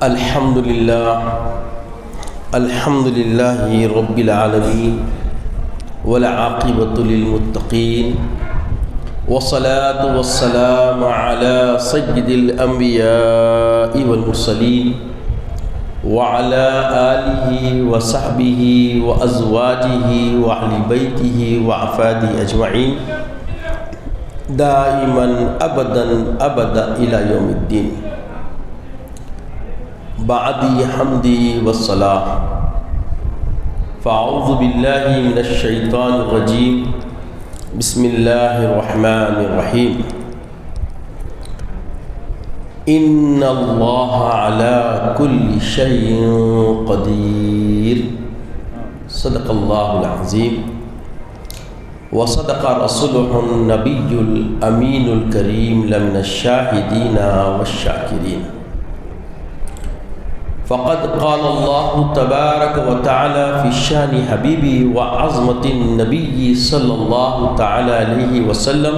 الحمد للہ رب العالمین والعاقبۃ للمتقین والصلاة والسلام علی سید الانبیاء والمرسلین وعلى آلہ وصحبہ وازواجہ واہل بیتہ وعفادہ اجمعین دائما ابدا الی یوم الدین۔ بعدی حمدی والصلاۃ، فاعوذ باللہ من الشیطان الرجیم، بسم اللہ الرحمن الرحیم۔ ان اللہ علی کل شیء قدیر، صدق اللہ العظیم وصدق رسولہ النبی الامین الکریم لمن الشاہدین والشاکرین۔ فقد قال اللہ تبارک وتعالی فی شان حبیبی وعظمت النبی صلی اللہ تعالی علیہ وسلم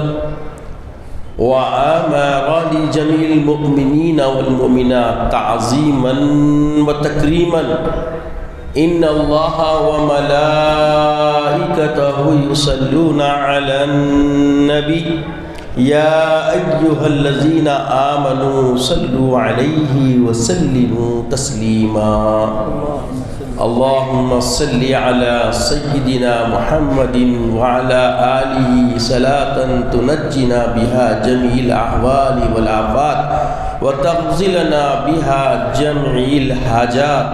وآمر لجمیع المؤمنین والمؤمنات تعظیما وتکریما۔ ان اللہ وملائکتہ یصلون علی النبی یا ایہا الذین آمنوا صلوا علیہ وسلموا تسلیما۔ اللہم صل علی سیدنا محمد وعلی آلہ صلاة تنجنا بها جمیع الاحوال والآفات وتغفر بها جميع الحاجات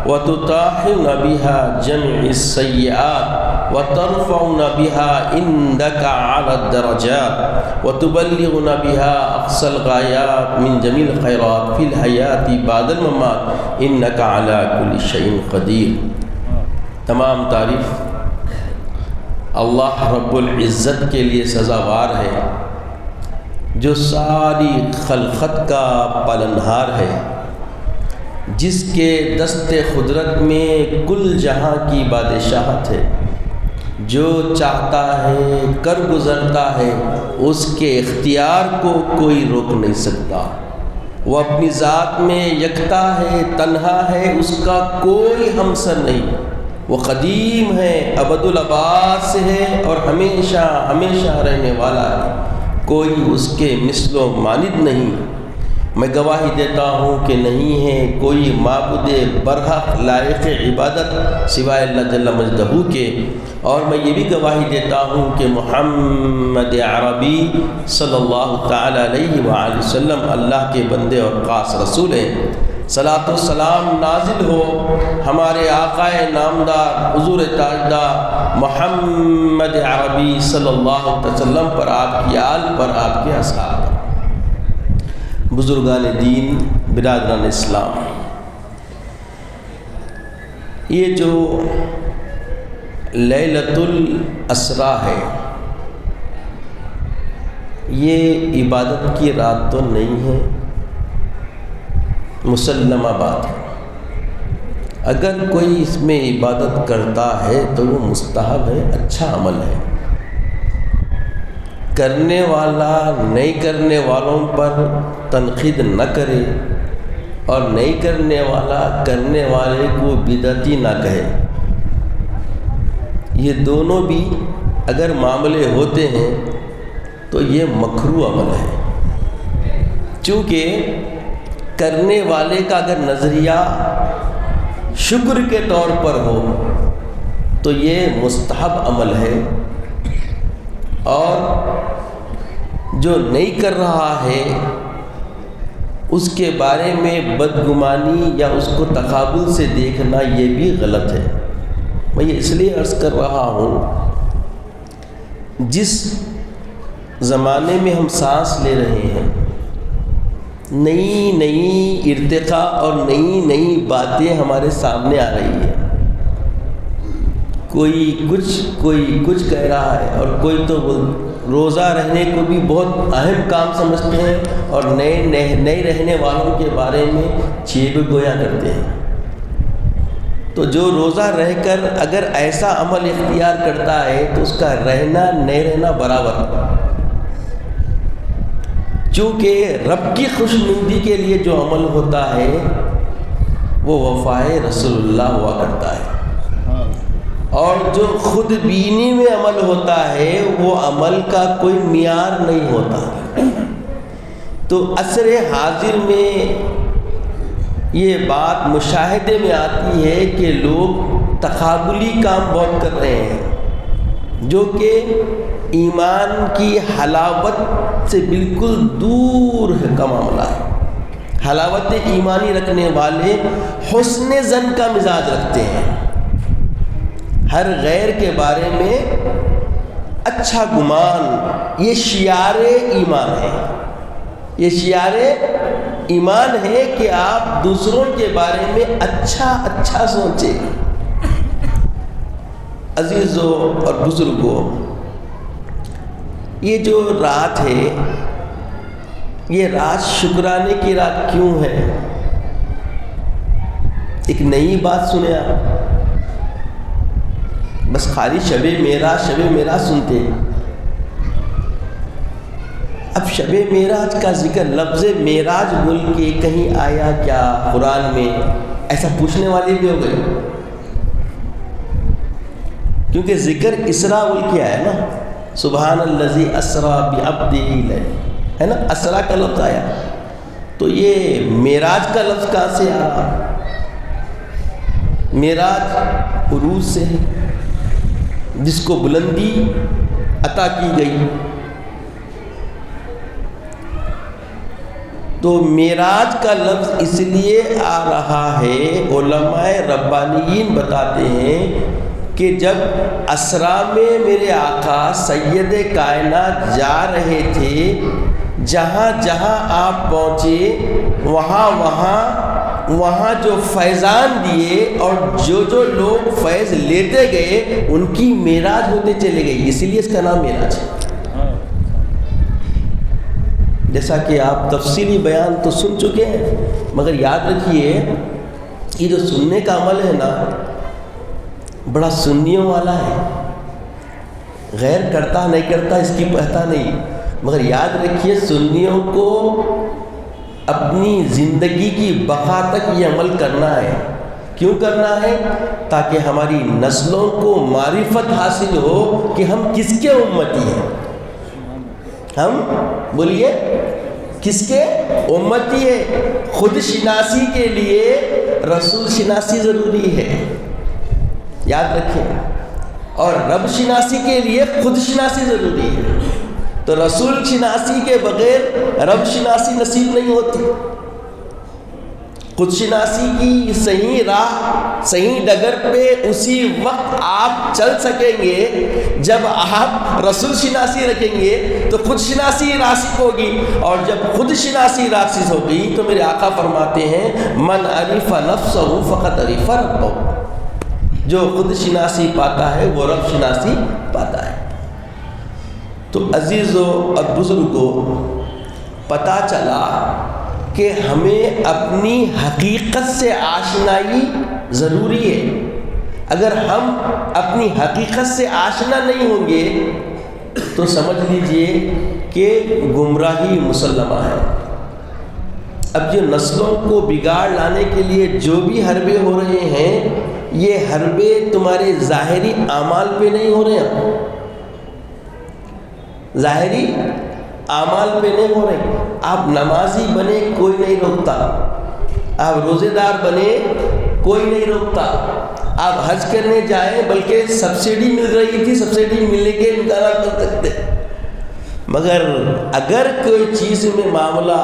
وتطهرنا بها جميع السيئات وترفعنا بها عندك على الدرجات وتبلغنا بها أقصى الغايات من جميع الخيرات في الحياة بعد الممات إنك على كل شيء قدير۔ تمام تعریف اللہ رب العزت کے لیے سزاوار ہے، جو ساری خلقت کا پالنہار ہے، جس کے دست قدرت میں کل جہاں کی بادشاہت ہے، جو چاہتا ہے کر گزرتا ہے، اس کے اختیار کو کوئی روک نہیں سکتا۔ وہ اپنی ذات میں یکتا ہے، تنہا ہے، اس کا کوئی ہمسر نہیں۔ وہ قدیم ہے، ابد الآباد سے ہے اور ہمیشہ ہمیشہ رہنے والا ہے، کوئی اس کے مثل و مانند نہیں۔ میں گواہی دیتا ہوں کہ نہیں ہے کوئی معبود برحق لائق عبادت سوائے اللہ جل مجدہ کے، اور میں یہ بھی گواہی دیتا ہوں کہ محمد عربی صلی اللہ تعالی علیہ وآلہ وسلم اللہ کے بندے اور خاص رسول ہیں۔ صلاۃ و سلام نازل ہو ہمارے آقا نامدار حضور تاجدار محمد عربی صلی اللہ علیہ وسلم پر، آپ کی آل پر، آپ کے اصحاب پر۔ بزرگان دین، برادران اسلام، یہ جو لیلۃ الاسریٰ ہے، یہ عبادت کی رات تو نہیں ہے، مسلمہ بات ہے۔ اگر کوئی اس میں عبادت کرتا ہے تو وہ مستحب ہے، اچھا عمل ہے۔ کرنے والا نہیں کرنے والوں پر تنقید نہ کرے، اور نہیں کرنے والا کرنے والے کو بدعتی نہ کہے۔ یہ دونوں بھی اگر معاملے ہوتے ہیں تو یہ مکروہ عمل ہے، چونکہ کرنے والے کا اگر نظریہ شکر کے طور پر ہو تو یہ مستحب عمل ہے، اور جو نہیں کر رہا ہے اس کے بارے میں بدگمانی یا اس کو تقابل سے دیکھنا یہ بھی غلط ہے۔ میں یہ اس لیے عرض کر رہا ہوں، جس زمانے میں ہم سانس لے رہے ہیں، نئی نئی ارتقاء اور نئی نئی باتیں ہمارے سامنے آ رہی ہیں۔ کوئی کچھ کہہ رہا ہے، اور کوئی تو روزہ رہنے کو بھی بہت اہم کام سمجھتے ہیں، اور نئے رہنے والوں کے بارے میں چیب گویا کرتے ہیں۔ تو جو روزہ رہ کر اگر ایسا عمل اختیار کرتا ہے تو اس کا رہنا نہیں رہنا برابر ہے، چونکہ رب کی خوشنودی کے لیے جو عمل ہوتا ہے وہ وفائے رسول اللہ ہوا کرتا ہے، اور جو خود بینی میں عمل ہوتا ہے وہ عمل کا کوئی معیار نہیں ہوتا۔ تو عصر حاضر میں یہ بات مشاہدے میں آتی ہے کہ لوگ تقابلی کام بہت کر رہے ہیں، جو کہ ایمان کی حلاوت سے بالکل دور کا معاملہ ہے۔ حلاوت ایمانی رکھنے والے حسن ظن کا مزاج رکھتے ہیں، ہر غیر کے بارے میں اچھا گمان، یہ شعار ایمان ہے، یہ شعار ایمان ہے کہ آپ دوسروں کے بارے میں اچھا سوچیں۔ عزیزوں اور بزرگوں، یہ جو رات ہے، یہ رات شکرانے کی رات کیوں ہے؟ ایک نئی بات سنیں آپ، بس خالی شب معراج سنتے ہیں۔ اب شب معراج کا ذکر لفظ معراج بول کے کہیں آیا کیا قرآن میں؟ ایسا پوچھنے والے بھی ہو گئے، کیونکہ ذکر اسرا بول کے آیا نا، سبحان الذی اسرا بعبدہ، ہے نا، اسرا کا لفظ آیا، تو یہ معراج کا لفظ کہاں سے آ رہا؟ معراج عروج سے ہے، جس کو بلندی عطا کی گئی۔ تو معراج کا لفظ اس لیے آ رہا ہے، علماء ربانیین بتاتے ہیں کہ جب اسرا میں میرے آقا سید کائنات جا رہے تھے، جہاں جہاں آپ پہنچے وہاں جو فیضان دیے اور جو لوگ فیض لیتے گئے ان کی معراج ہوتے چلے گئے، اسی لیے اس کا نام معراج ہے۔ جیسا کہ آپ تفصیلی بیان تو سن چکے ہیں، مگر یاد رکھیے یہ جو سننے کا عمل ہے نا، بڑا سنیوں والا ہے، غیر کرتا نہیں کرتا اس کی پتہ نہیں، مگر یاد رکھیے سنیوں کو اپنی زندگی کی بقا تک یہ عمل کرنا ہے۔ کیوں کرنا ہے؟ تاکہ ہماری نسلوں کو معرفت حاصل ہو کہ ہم کس کے امتی ہیں، ہم بولیے کس کے امتی ہے۔ خود شناسی کے لیے رسول شناسی ضروری ہے، یاد رکھیں، اور رب شناسی کے لیے خود شناسی ضروری ہے۔ تو رسول شناسی کے بغیر رب شناسی نصیب نہیں ہوتی۔ خود شناسی کی صحیح راہ، صحیح ڈگر پہ اسی وقت آپ چل سکیں گے جب آپ رسول شناسی رکھیں گے، تو خود شناسی راسخ ہوگی، اور جب خود شناسی راسخ ہوگی تو میرے آقا فرماتے ہیں من عرف نفسہ فقط عرف ربہ، جو خود شناسی پاتا ہے وہ رب شناسی پاتا ہے۔ تو عزیزوں اور بزرگوں، پتہ چلا کہ ہمیں اپنی حقیقت سے آشنائی ضروری ہے۔ اگر ہم اپنی حقیقت سے آشنا نہیں ہوں گے تو سمجھ لیجئے کہ گمراہی مسلمہ ہے۔ اب جو نسلوں کو بگاڑ لانے کے لیے جو بھی حربے ہو رہے ہیں، یہ حربے تمہارے ظاہری اعمال پہ نہیں ہو رہے ہیں، ظاہری اعمال پہ نہیں ہو رہے۔ آپ نمازی بنے کوئی نہیں روکتا، آپ روزے دار بنے کوئی نہیں روکتا، آپ حج کرنے جائیں بلکہ سبسڈی مل رہی تھی، سبسڈی ملنے کے امکانات کر سکتے، مگر اگر کوئی چیز میں معاملہ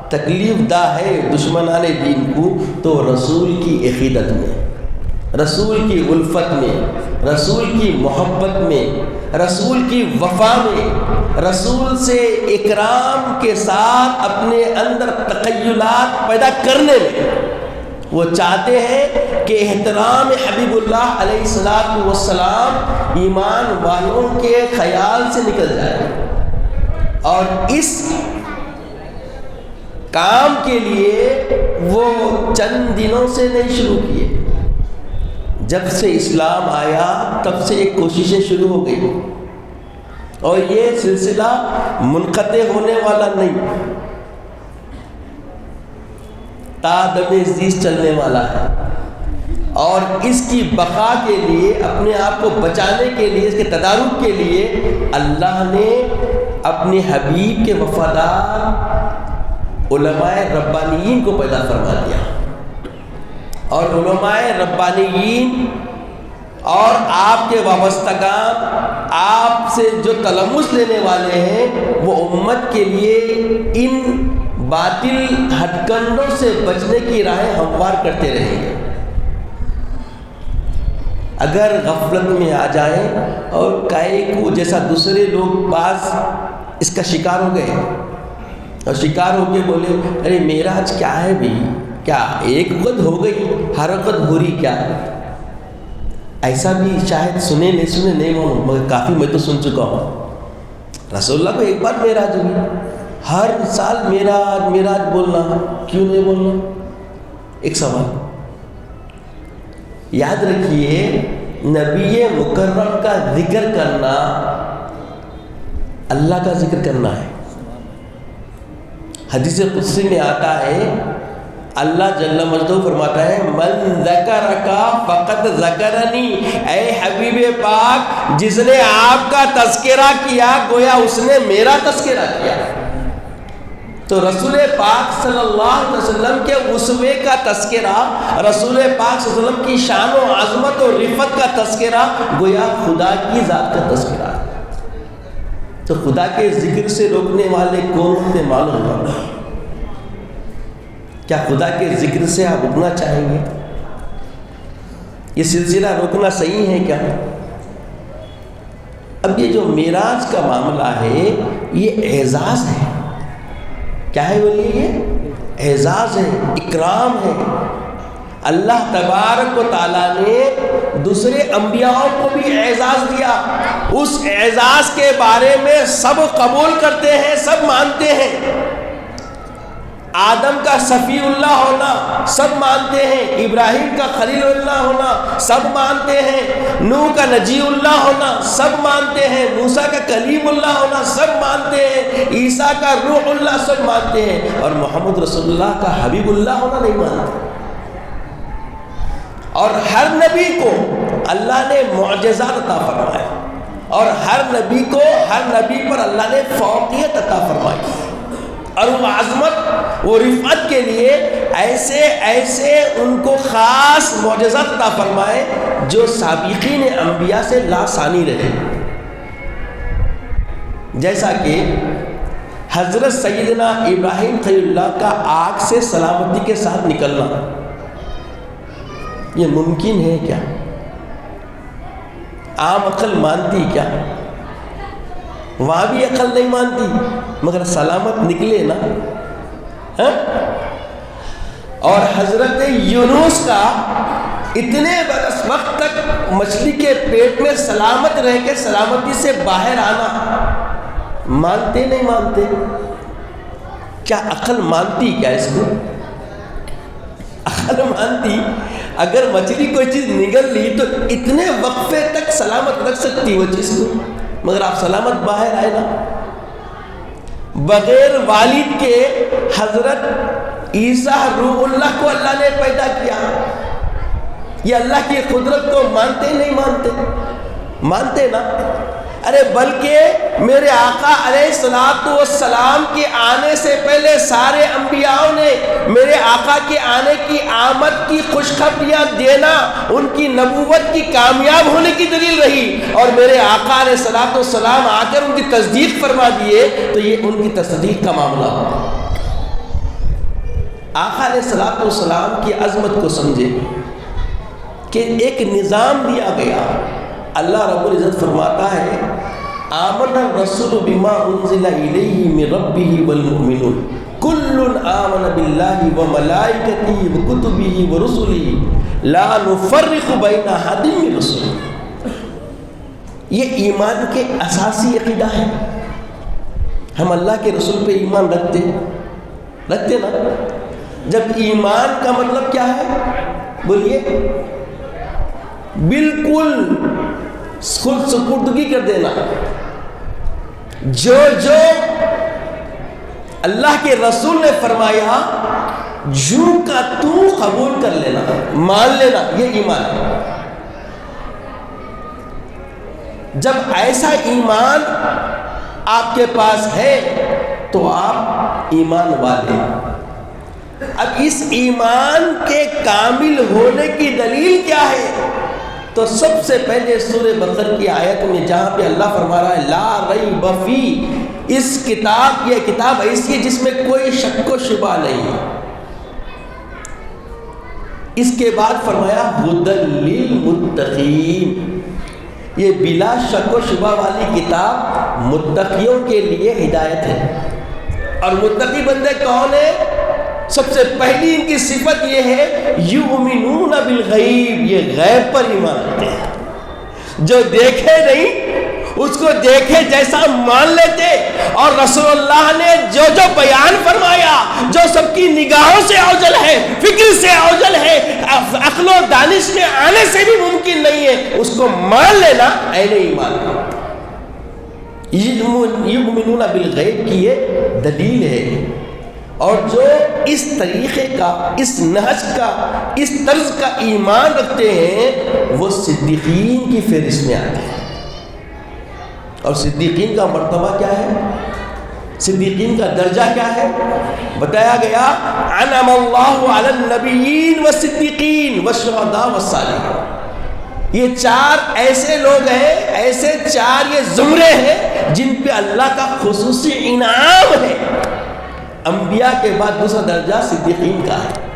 تکلیف دہ ہے دشمنان دین کو، تو رسول کی عقیدت میں، رسول کی الفت میں، رسول کی محبت میں، رسول کی وفا میں، رسول سے اکرام کے ساتھ اپنے اندر تخیلات پیدا کرنے میں۔ وہ چاہتے ہیں کہ احترام حبیب اللہ علیہ السلام ایمان والوں کے خیال سے نکل جائے، اور اس کام کے لیے وہ چند دنوں سے نہیں شروع کیے، جب سے اسلام آیا تب سے یہ کوششیں شروع ہو گئی، اور یہ سلسلہ منقطع ہونے والا نہیں۔ تا دم زیست چلنے والا ہے، اور اس کی بقا کے لیے، اپنے آپ کو بچانے کے لیے، اس کے تدارک کے لیے اللہ نے اپنے حبیب کے وفادار علماء ربانیین کو پیدا فرما دیا، اور علماء ربانیین اور آپ کے وابستگان، آپ سے جو تلمس لینے والے ہیں، وہ امت کے لیے ان باطل ہتھ کنڈوں سے بچنے کی راہیں ہموار کرتے رہیں گے۔ اگر غفلت میں آ جائیں اور کائے کو جیسا دوسرے لوگ بعض اس کا شکار ہو گئے اور شکار ہو کے بولے ارے معراج کیا ہے بھئی، کیا ایک وقت ہو گئی، ہر وقت ہو رہی کیا؟ ایسا بھی شاید سنے نہیں معلوم، مگر کافی میں تو سن چکا ہوں۔ رسول اللہ کو ایک بار معراج ہوئی، ہر سال معراج بولنا کیوں نہیں بولنا؟ ایک سوال یاد رکھیے، نبی مکرم کا ذکر کرنا اللہ کا ذکر کرنا ہے۔ حدیث قدسی میں آتا ہے، اللہ جل مجدہ فرماتا ہے من ذکرک فقد ذکرنی، اے حبیب پاک جس نے آپ کا تذکرہ کیا گویا اس نے میرا تذکرہ کیا۔ تو رسول پاک صلی اللہ علیہ وسلم کے اسوے کا تذکرہ، رسول پاک صلی اللہ علیہ وسلم کی شان و عظمت و رفت کا تذکرہ گویا خدا کی ذات کا تذکرہ ہے۔ تو خدا کے ذکر سے روکنے والے کون ہوتے معلوم ہوگا؟ کیا خدا کے ذکر سے آپ رکنا چاہیں گے؟ یہ سلسلہ روکنا صحیح ہے کیا؟ اب یہ جو معراج کا معاملہ ہے یہ اعزاز ہے۔ کیا ہے بولیے؟ یہ اعزاز ہے، اکرام ہے۔ اللہ تبارک و تعالیٰ نے دوسرے انبیاء کو بھی اعزاز دیا، اس اعزاز کے بارے میں سب قبول کرتے ہیں، سب مانتے ہیں۔ آدم کا صفی اللہ ہونا سب مانتے ہیں، ابراہیم کا خلیل اللہ ہونا سب مانتے ہیں، نوح کا نجی اللہ ہونا سب مانتے ہیں، موسیٰ کا کلیم اللہ ہونا سب مانتے ہیں، عیسیٰ کا روح اللہ سب مانتے ہیں، اور محمد رسول اللہ کا حبیب اللہ ہونا نہیں مانتے۔ اور ہر نبی کو اللہ نے معجزات عطا فرمائے، اور ہر نبی کو، ہر نبی پر اللہ نے فوقیت عطا فرمائی، اور وہ عظمت، وہ رفعت کے لیے ایسے ان کو خاص معجزات عطا فرمائے جو سابقین انبیاء سے لاثانی رہے۔ جیسا کہ حضرت سیدنا ابراہیم خلیل اللہ کا آگ سے سلامتی کے ساتھ نکلنا، یہ ممکن ہے کیا؟ عام عقل مانتی کیا؟ وہاں بھی عقل نہیں مانتی، مگر سلامت نکلے نا۔ اور حضرت یونس کا اتنے برس وقت تک مچھلی کے پیٹ میں سلامت رہ کے سلامتی سے باہر آنا، مانتے نہیں مانتے؟ کیا عقل مانتی کیا اس کو؟ عقل مانتی اگر مچھلی کوئی چیز نگل لی تو اتنے وقفے تک سلامت رکھ سکتی وہ چیز کو، مگر آپ سلامت باہر آئے نا۔ بغیر والد کے حضرت عیسیٰ روح اللہ کو اللہ نے پیدا کیا، یہ اللہ کی قدرت کو مانتے نہیں مانتے؟ مانتے نا۔ ارے بلکہ میرے آقا علیہ الصلوۃ والسلام کے آنے سے پہلے سارے انبیاء نے میرے آقا کے آنے کی آمد کی خوشخبریاں دینا ان کی نبوت کی کامیاب ہونے کی دلیل رہی، اور میرے آقا علیہ الصلوۃ والسلام آ کر ان کی تصدیق فرما دیے تو یہ ان کی تصدیق کا معاملہ ہو۔ آقا علیہ الصلوۃ والسلام کی عظمت کو سمجھے کہ ایک نظام دیا گیا۔ اللہ رب العزت فرماتا ہے آمن الرسول بما انزل الیہ من ربہ والمؤمنون کل آمن باللہ وملائکتہ وکتبہ ورسلہ لا نفرق بین احد من رسلہ۔ یہ ایمان کے اساسی عقیدہ ہے۔ ہم اللہ کے رسول پہ ایمان رکھتے نا۔ جب ایمان کا مطلب کیا ہے بولیے؟ بالکل خود سپردگی کر دینا، جو اللہ کے رسول نے فرمایا یوں کا تو قبول کر لینا، مان لینا، یہ ایمان ہے۔ جب ایسا ایمان آپ کے پاس ہے تو آپ ایمان والے۔ اب اس ایمان کے کامل ہونے کی دلیل کیا ہے؟ تو سب سے پہلے سورہ بقرہ کی آیت میں جہاں پہ اللہ فرما رہا ہے لا ریب فی، اس کتاب، یہ کتاب ایسی ہے جس میں کوئی شک و شبہ نہیں ہے۔ اس کے بعد فرمایا ھدی للمتقین، یہ بلا شک و شبہ والی کتاب متقیوں کے لیے ہدایت ہے۔ اور متقی بندے کون ہیں؟ سب سے پہلی ان کی صفت یہ ہے یؤمنون بالغیب، یہ غیب پر ایمان رکھتے ہیں، جو دیکھے نہیں اس کو دیکھے جیسا مان لیتے، اور رسول اللہ نے جو جو بیان فرمایا، جو سب کی نگاہوں سے اوجل ہے، فکر سے اوجل ہے، عقل و دانش کے آنے سے بھی ممکن نہیں ہے، اس کو مان لینا اہل ایمان ہے۔ یؤمنون بالغیب کی یہ دلیل ہے۔ اور جو اس طریقے کا، اس نہج کا، اس طرز کا ایمان رکھتے ہیں وہ صدیقین کی فہرست میں آتے ہیں۔ اور صدیقین کا مرتبہ کیا ہے؟ صدیقین کا درجہ کیا ہے؟ بتایا گیا انعم اللہ علی النبیین والصدیقین والشہداء والصالحین، یہ چار ایسے لوگ ہیں، ایسے چار یہ زمرے ہیں جن پہ اللہ کا خصوصی انعام ہے۔ انبیاء کے بعد دوسرا درجہ صدیقین کا ہے۔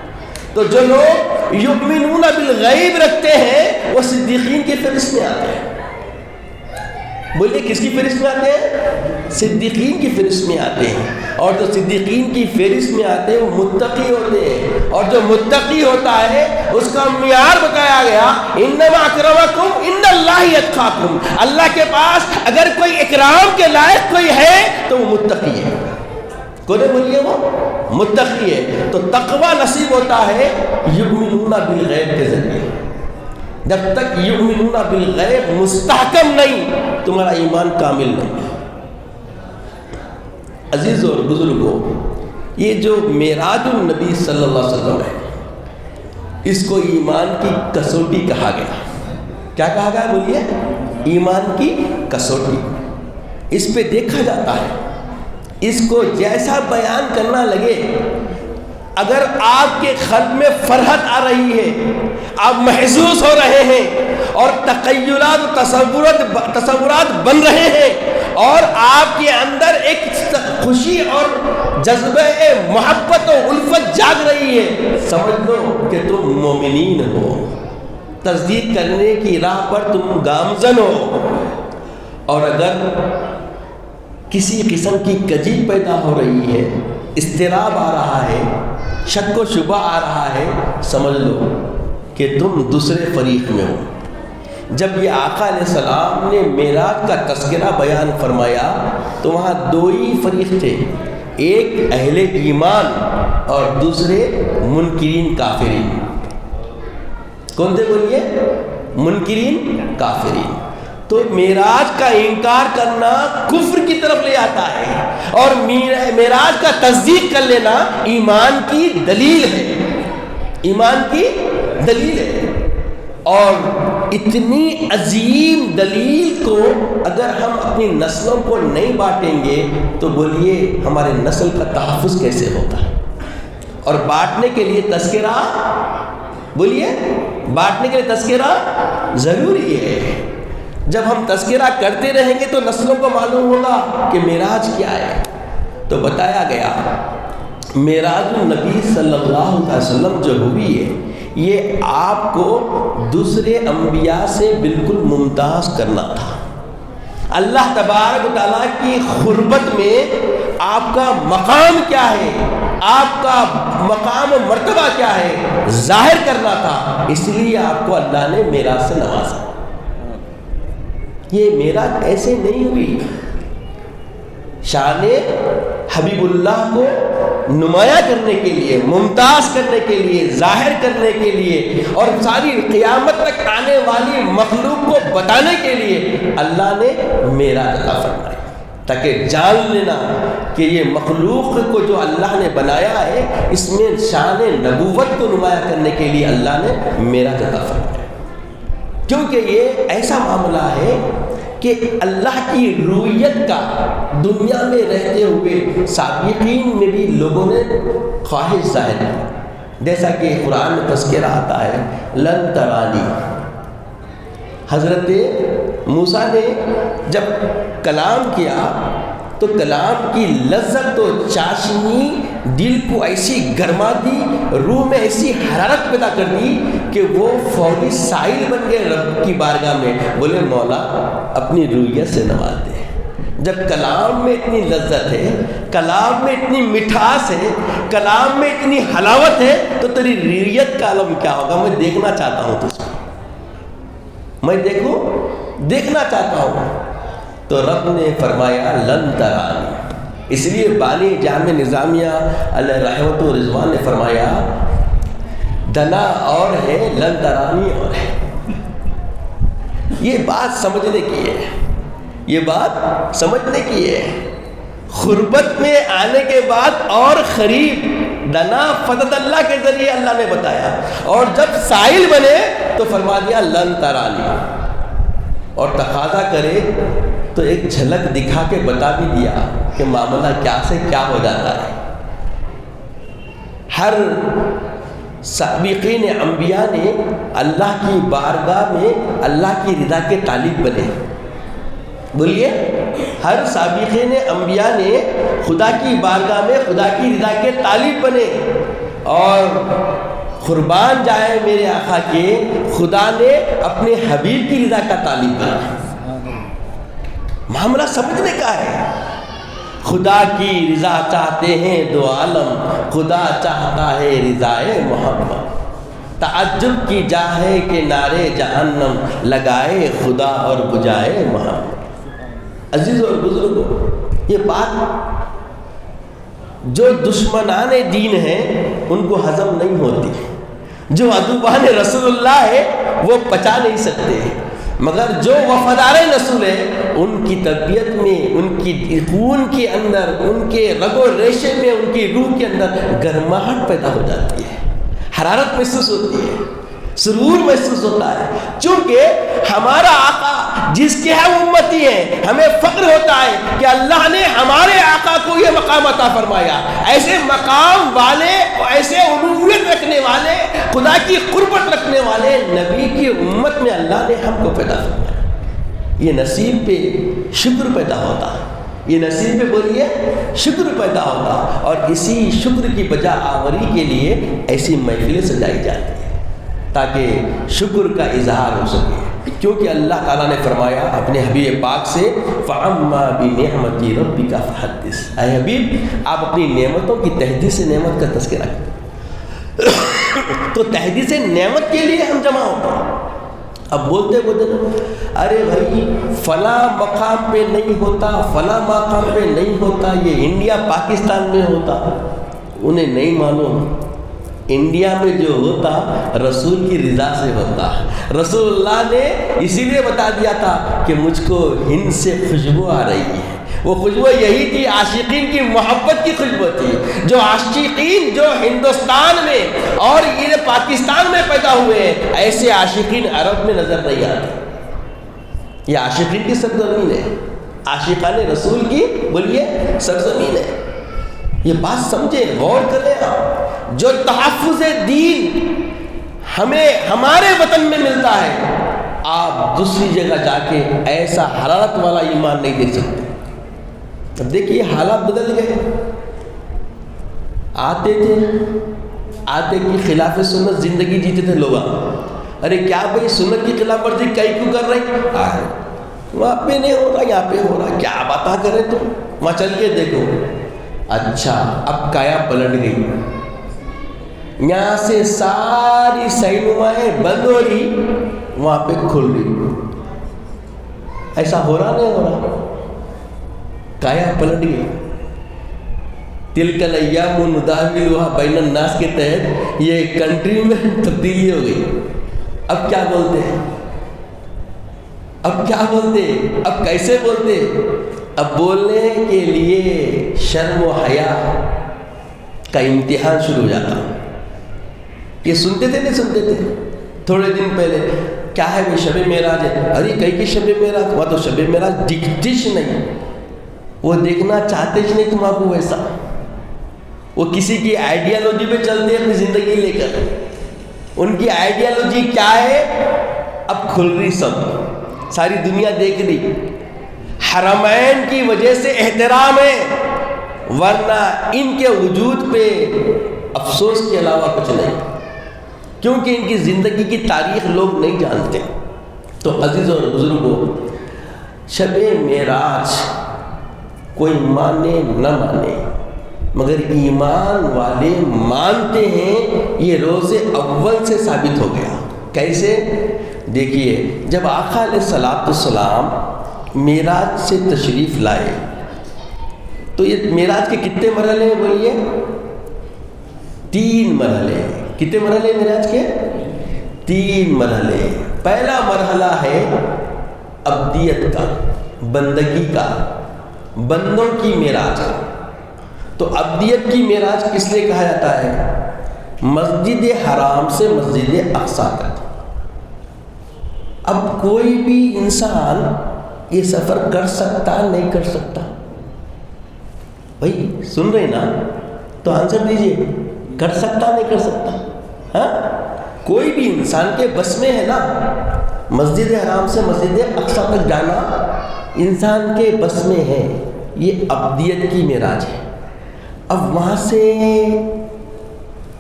تو جو لوگ یؤمنون بالغیب رکھتے ہیں وہ صدیقین کی فہرست میں آتے ہیں۔ بولیے کس کی فہرست میں آتے ہیں؟ صدیقین کی فہرست میں آتے ہیں۔ اور جو صدیقین کی فہرست میں آتے ہیں وہ متقی ہوتے ہیں، اور جو متقی ہوتا ہے اس کا معیار بتایا گیا انما اکرمکم عند اللہ اتقاکم، اللہ کے پاس اگر کوئی اکرام کے لائق کوئی ہے تو وہ متقی ہے۔ کون بولیے وہ متقی ہے۔ تو تقوی نصیب ہوتا ہے یؤمنون بالغیب کے ذریعے۔ جب تک یؤمنون بالغیب مستحکم نہیں تمہارا ایمان کامل نہیں۔ عزیز اور بزرگوں، یہ جو معراج النبی صلی اللہ علیہ وسلم ہے اس کو ایمان کی کسوٹی کہا گیا۔ کیا کہا گیا بولیے؟ ایمان کی کسوٹی۔ اس پہ دیکھا جاتا ہے، اس کو جیسا بیان کرنا لگے، اگر آپ کے قلب میں فرحت آ رہی ہے، آپ محسوس ہو رہے ہیں اور تخیلات تصورات بن رہے ہیں، اور آپ کے اندر ایک خوشی اور جذبہ محبت و الفت جاگ رہی ہے، سمجھ لو کہ تم مومنین ہو، تصدیق کرنے کی راہ پر تم گامزن ہو۔ اور اگر کسی قسم کی کجی پیدا ہو رہی ہے، اضطراب آ رہا ہے، شک و شبہ آ رہا ہے، سمجھ لو کہ تم دوسرے فریق میں ہو۔ جب یہ آقا علیہ السلام نے معراج کا تذکرہ بیان فرمایا تو وہاں دو ہی فریق تھے، ایک اہل ایمان اور دوسرے منکرین کافرین۔ کون تھے بولیے؟ منکرین کافرین۔ تو معراج کا انکار کرنا کفر کی طرف لے آتا ہے، اور معراج کا تصدیق کر لینا ایمان کی دلیل ہے، ایمان کی دلیل ہے۔ اور اتنی عظیم دلیل کو اگر ہم اپنی نسلوں کو نہیں بانٹیں گے تو بولیے ہمارے نسل کا تحفظ کیسے ہوگا؟ اور بانٹنے کے لیے تذکرہ، بولیے بانٹنے کے لیے تذکرہ ضروری ہے۔ جب ہم تذکرہ کرتے رہیں گے تو نسلوں کو معلوم ہوگا کہ معراج کیا ہے۔ تو بتایا گیا معراج النبی صلی اللہ علیہ وسلم جو ہوئی ہے یہ آپ کو دوسرے انبیاء سے بالکل ممتاز کرنا تھا۔ اللہ تبارک و تعالیٰ کی قربت میں آپ کا مقام کیا ہے، آپ کا مقام و مرتبہ کیا ہے، ظاہر کرنا تھا، اس لیے آپ کو اللہ نے معراج سے نوازا۔ یہ معراج ایسے نہیں ہوئی، شان حبیب اللہ کو نمایاں کرنے کے لیے، ممتاز کرنے کے لیے، ظاہر کرنے کے لیے، اور ساری قیامت تک آنے والی مخلوق کو بتانے کے لیے اللہ نے معراج عطا فرمایا۔ تاکہ جان لینا کہ یہ مخلوق کو جو اللہ نے بنایا ہے اس میں شان نبوت کو نمایاں کرنے کے لیے اللہ نے معراج عطا فرمایا، کیونکہ یہ ایسا معاملہ ہے کہ اللہ کی رویت کا دنیا میں رہتے ہوئے سابقین میں بھی لوگوں نے خواہش ظاہر کی، جیسا کہ قرآن میں تذکرہ آتا ہے لن ترانی۔ حضرت موسیٰ نے جب کلام کیا تو کلام کی لذت و چاشنی دل کو ایسی گرما دی، روح میں ایسی حرارت پیدا کر دی کہ وہ فوری سائل بن گئے رب کی بارگاہ میں، بولے مولا اپنی رویت سے نواز دے۔ جب کلام میں اتنی لذت ہے، کلام میں اتنی مٹھاس ہے، کلام میں اتنی حلاوت ہے تو تیری رویت کا عالم کیا ہوگا؟ میں دیکھنا چاہتا ہوں تجھ کو، میں دیکھنا چاہتا ہوں۔ تو رب نے فرمایا لن ترانی۔ اس لیے بانی جامع نظامیہ علیہ رحمت و رضوان نے فرمایا دنا اور ہے لن ترانی اور ہے۔ یہ بات سمجھنے کی ہے، یہ بات سمجھنے کی ہے۔ غربت میں آنے کے بعد اور قریب دنا فضل اللہ کے ذریعے اللہ نے بتایا، اور جب سائل بنے تو فرما دیا لن ترانی، اور تقاضا کرے تو ایک جھلک دکھا کے بتا بھی دیا کہ معاملہ کیا سے کیا ہو جاتا ہے۔ ہر سابقین انبیاء نے اللہ کی بارگاہ میں اللہ کی رضا کے طالب بنے۔ بولیے، ہر سابقین انبیاء نے خدا کی بارگاہ میں خدا کی رضا کے طالب بنے، اور قربان جائے میرے آقا کے خدا نے اپنے حبیب کی رضا کا طالب بنا۔ معاملہ سمجھنے کا ہے۔ خدا کی رضا چاہتے ہیں دو عالم، خدا چاہتا ہے رضائے محمد۔ تعجب کی جا ہے کہ نعرے جہنم لگائے خدا اور بجائے محمد۔ عزیز اور بزرگوں، یہ بات جو دشمنان دین ہیں ان کو ہضم نہیں ہوتی، جو عدوان رسول اللہ ہے وہ پچا نہیں سکتے، مگر جو وفادار رسول ہے ان کی طبیعت میں، ان کی خون کے اندر، ان کے رگ و ریشے میں، ان کی روح کے اندر گرماہٹ پیدا ہو جاتی ہے، حرارت محسوس ہوتی ہے، سرور محسوس ہوتا ہے، چونکہ ہمارا آقا جس کے ہم امتی ہیں ہمیں فخر ہوتا ہے کہ اللہ نے ہمارے آقا کو یہ مقام عطا فرمایا۔ ایسے مقام والے، ایسے الوہیت رکھنے والے، خدا کی قربت رکھنے والے نبی کی امت میں اللہ نے ہم کو پیدا فرمایا۔ یہ نصیب پہ شکر پیدا ہوتا، یہ نصیب پہ بولیے شکر پیدا ہوتا، اور اسی شکر کی بجا آوری کے لیے ایسی محفلیں سجائی جاتی ہیں تاکہ شکر کا اظہار ہو سکے، کیونکہ اللہ تعالیٰ نے فرمایا اپنے حبیب پاک سے فَأَمَّا بِنِعْمَتِ رَبِّكَ فَحَدِّثْ۔ اے حبیب آپ اپنی نعمتوں کی تحدیث نعمت کا تذکرہ کریں۔ تو تحدیث نعمت کے لیے ہم جمع ہوتے ہیں۔ اب بولتے ارے بھائی فلاں مقام پہ نہیں ہوتا، فلاں مقام پہ نہیں ہوتا، یہ انڈیا پاکستان میں ہوتا، انہیں نہیں معلوم انڈیا میں جو ہوتا رسول کی رضا سے ہوتا۔ رسول اللہ نے اسی لیے بتا دیا تھا کہ مجھ کو ہند سے خوشبو آ رہی ہے، وہ خوشبو یہی تھی، عاشقین کی محبت کی خوشبو تھی۔ جو عاشقین جو ہندوستان میں اور یہ پاکستان میں پیدا ہوئے ہیں، ایسے عاشقین عرب میں نظر نہیں آتے۔ یہ عاشقین کی سرزمین ہے، عاشقان رسول کی بولیے سرزمین ہے۔ یہ بات سمجھیں، غور کریں آپ۔ جو تحفظ دین ہمیں ہمارے وطن میں ملتا ہے، آپ دوسری جگہ جا کے ایسا حرارت والا ایمان نہیں دیکھ سکتے۔ اب دیکھیے حالات بدل گئے، آتے کی خلاف سنت زندگی جیتے تھے لوگ۔ ارے کیا بھائی سنت کی خلاف ورزی کیوں کر رہے؟ وہاں پہ نہیں ہو رہا، یہاں پہ ہو رہا، کیا بتا کرے تم، وہاں چل کے دیکھو۔ اچھا اب کایا پلٹ گئی، یہاں سے ساری سینمائیں بند ہو رہی، وہاں پہ کھل رہی۔ ایسا ہو رہا نہیں ہو رہا؟ کایا پلٹ گئی۔ تلک الایام نداولها بین الناس کے تحت یہ کنٹری میں تبدیلی ہو گئی۔ اب کیا بولتے ہیں؟ اب کیا بولتے ہیں؟ اب کیسے بولتے ہیں؟ اب بولنے کے لیے شرم و حیا کا امتحان شروع ہو جاتا. یہ سنتے تھے نہیں سنتے تھے تھوڑے دن پہلے, کیا ہے وہ شب معراج ہے, ارے کئی کی شب معراج, وہاں تو شب معراج دکھتش نہیں, وہ دیکھنا چاہتے ہی نہیں تمہارا کو ویسا. وہ کسی کی آئیڈیالوجی پہ چلتے ہیں اپنی زندگی لے کر. ان کی آئیڈیالوجی کیا ہے اب کھل رہی, سب ساری دنیا دیکھ رہی. حرمین کی وجہ سے احترام ہے, ورنہ ان کے وجود پہ افسوس کے علاوہ کچھ نہیں, کیونکہ ان کی زندگی کی تاریخ لوگ نہیں جانتے. تو عزیزوں اور بزرگوں, شب معراج کوئی مانے نہ مانے مگر ایمان والے مانتے ہیں. یہ روز اول سے ثابت ہو گیا. کیسے؟ دیکھیے, جب آقا علیہ السلام معراج سے تشریف لائے تو یہ معراج کے کتنے مرحلے ہیں بولیے؟ 3 مرحلے. کتنے مرحلے معراج کے؟ 3 مرحلے. پہلا مرحلہ ہے عبدیت کا, بندگی کا, بندوں کی معراج کا. تو عبدیت کی معراج کس لیے کہا جاتا ہے؟ مسجد حرام سے مسجد اقصی تک. اب کوئی بھی انسان یہ سفر کر سکتا نہیں کر سکتا؟ بھائی سن رہے نا تو آنسر دیجئے, کر سکتا نہیں کر سکتا؟ ہاں, کوئی بھی انسان کے بس میں ہے نا. مسجد حرام سے مسجد اقصی تک جانا انسان کے بس میں ہے. یہ عبدیت کی معراج ہے. اب وہاں سے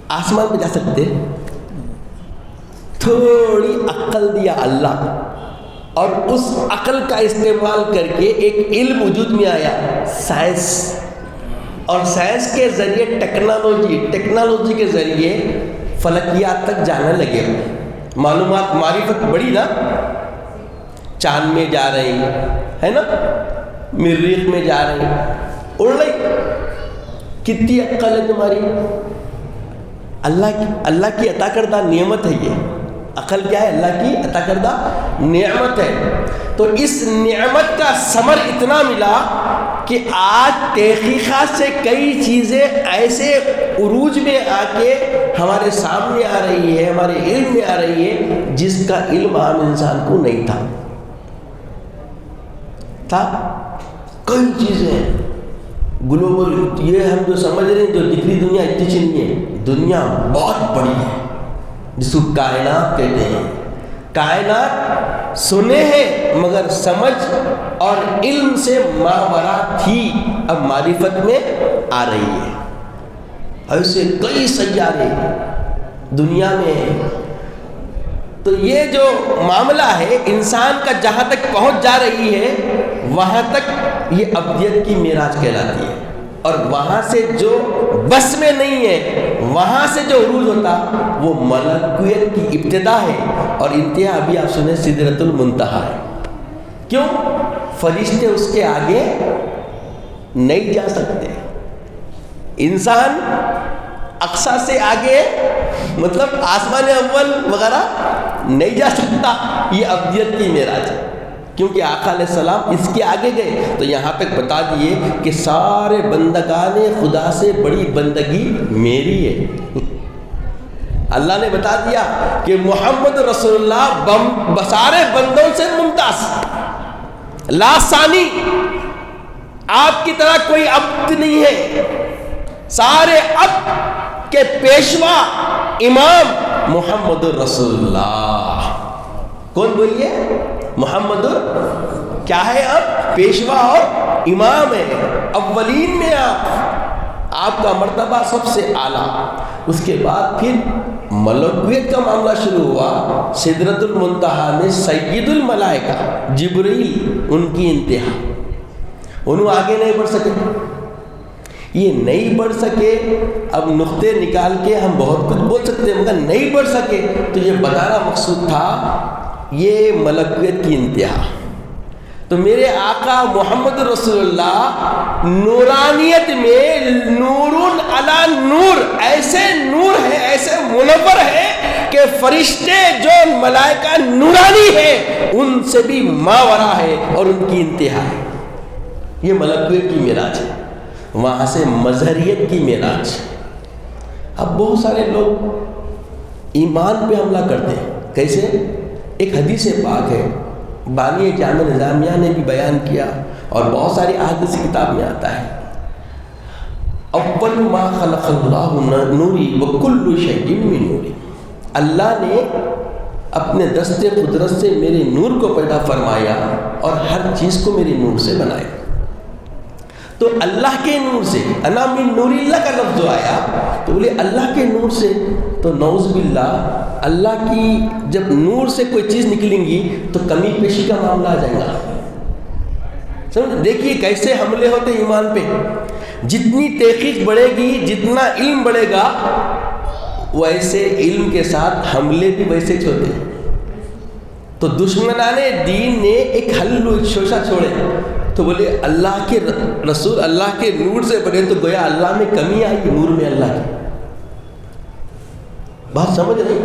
آسمان پہ جا سکتے, تھوڑی عقل دیا اللہ, اور اس عقل کا استعمال کر کے ایک علم وجود میں آیا, سائنس. اور سائنس کے ذریعے ٹیکنالوجی کے ذریعے فلکیات تک جانے لگے. معلومات معرفت بڑی نا, چاند میں جا رہی ہے نا, مریخ میں جا رہی, اڑ رہی. کتنی عقل ہے تمہاری؟ اللہ کی عطا کردہ نعمت ہے. یہ عقل کیا ہے؟ اللہ کی عطا کردہ نعمت ہے. تو اس نعمت کا ثمر اتنا ملا کہ آج تحقیقات سے کئی چیزیں ایسے عروج میں آ کے ہمارے سامنے آ رہی ہے, ہمارے علم میں آ رہی ہے, جس کا علم عام انسان کو نہیں تھا. کئی چیزیں گلوبل, یہ ہم جو سمجھ رہے ہیں جو دکھری دنیا اتنی چیز نہیں ہے, دنیا بہت بڑی ہے جس کو کائنات کہتے ہیں. کائنات سنے ہیں مگر سمجھ اور علم سے ماورا تھی, اب معرفت میں آ رہی ہے. ایسے کئی سیارے دنیا میں ہیں. تو یہ جو معاملہ ہے انسان کا جہاں تک پہنچ جا رہی ہے وہاں تک یہ عبدیت کی معراج کہلاتی ہے. اور وہاں سے جو بس میں نہیں ہے وہاں سے جو عروج ہوتا وہ ملکویت کی ابتدا ہے, اور انتہا ابھی آپ سنیں سدرۃ المنتہا ہے. کیوں؟ فرشتے اس کے آگے نہیں جا سکتے. انسان اقصی سے آگے مطلب آسمان اول وغیرہ نہیں جا سکتا. یہ عبدیت کی معراج ہے, کیونکہ آقا علیہ السلام اس کے آگے گئے تو یہاں تک بتا دیے کہ سارے بندگان خدا سے بڑی بندگی میری ہے. اللہ نے بتا دیا کہ محمد رسول اللہ سارے بندوں سے ممتاز, لا ثانی, آپ کی طرح کوئی عبد نہیں ہے. سارے عبد کے پیشوا امام محمد رسول اللہ. کون بولیے؟ محمد کیا ہے؟ اب پیشوا اور امام ہے. اولین میں آپ کا مرتبہ سب سے اعلیٰ. اس کے بعد پھر ملکویت کا معاملہ شروع ہوا. سدرۃ المنتہا میں سید الملائکہ جبرائیل ان کی انتہا. انہوں آگے نہیں بڑھ سکے. یہ نہیں بڑھ سکے. اب نقطے نکال کے ہم بہت کچھ بول سکتے ہیں مگر نہیں بڑھ سکے. تو یہ بتانا مقصود تھا یہ ملکویت کی انتہا. تو میرے آقا محمد رسول اللہ نورانیت میں نور علی نور, ایسے نور ہے, ایسے منور ہے کہ فرشتے جو ملائکہ نورانی ہے ان سے بھی ماورا ہے اور ان کی انتہا ہے. یہ ملکوت کی معراج ہے، وہاں سے مظہریت کی معراج۔ اب بہت سارے لوگ ایمان پہ حملہ کرتے ہیں، کیسے؟ ایک حدیث پاک ہے، بانی جامع نظامیہ نے بھی بیان کیا اور بہت ساری احادیث کتاب میں آتا ہے، اول ما خلق اللہ نوری وکل شیء من نوری، اللہ نے اپنے دست قدرت سے میرے نور کو پیدا فرمایا اور ہر چیز کو میرے نور سے بنایا۔ تو اللہ کے نور سے، انا من نور اللہ کا لفظ آیا تو بولے اللہ کے نور سے، تو نعوذ باللہ اللہ کی جب نور سے کوئی چیز نکلیں گی تو کمی پیشی کا معاملہ آ جائے گا۔ سمجھ دیکھیے کیسے حملے ہوتے ایمان پہ، جتنی تحقیق بڑھے گی، جتنا علم بڑھے گا، ویسے علم کے ساتھ حملے بھی ویسے ہوتے ہیں۔ تو دشمنان دین نے ایک حل و شوشہ چھوڑے، تو بولے اللہ کے رسول اللہ کے نور سے بنے، تو گویا اللہ میں کمی آئی، نور میں اللہ کی۔ بات سمجھ رہی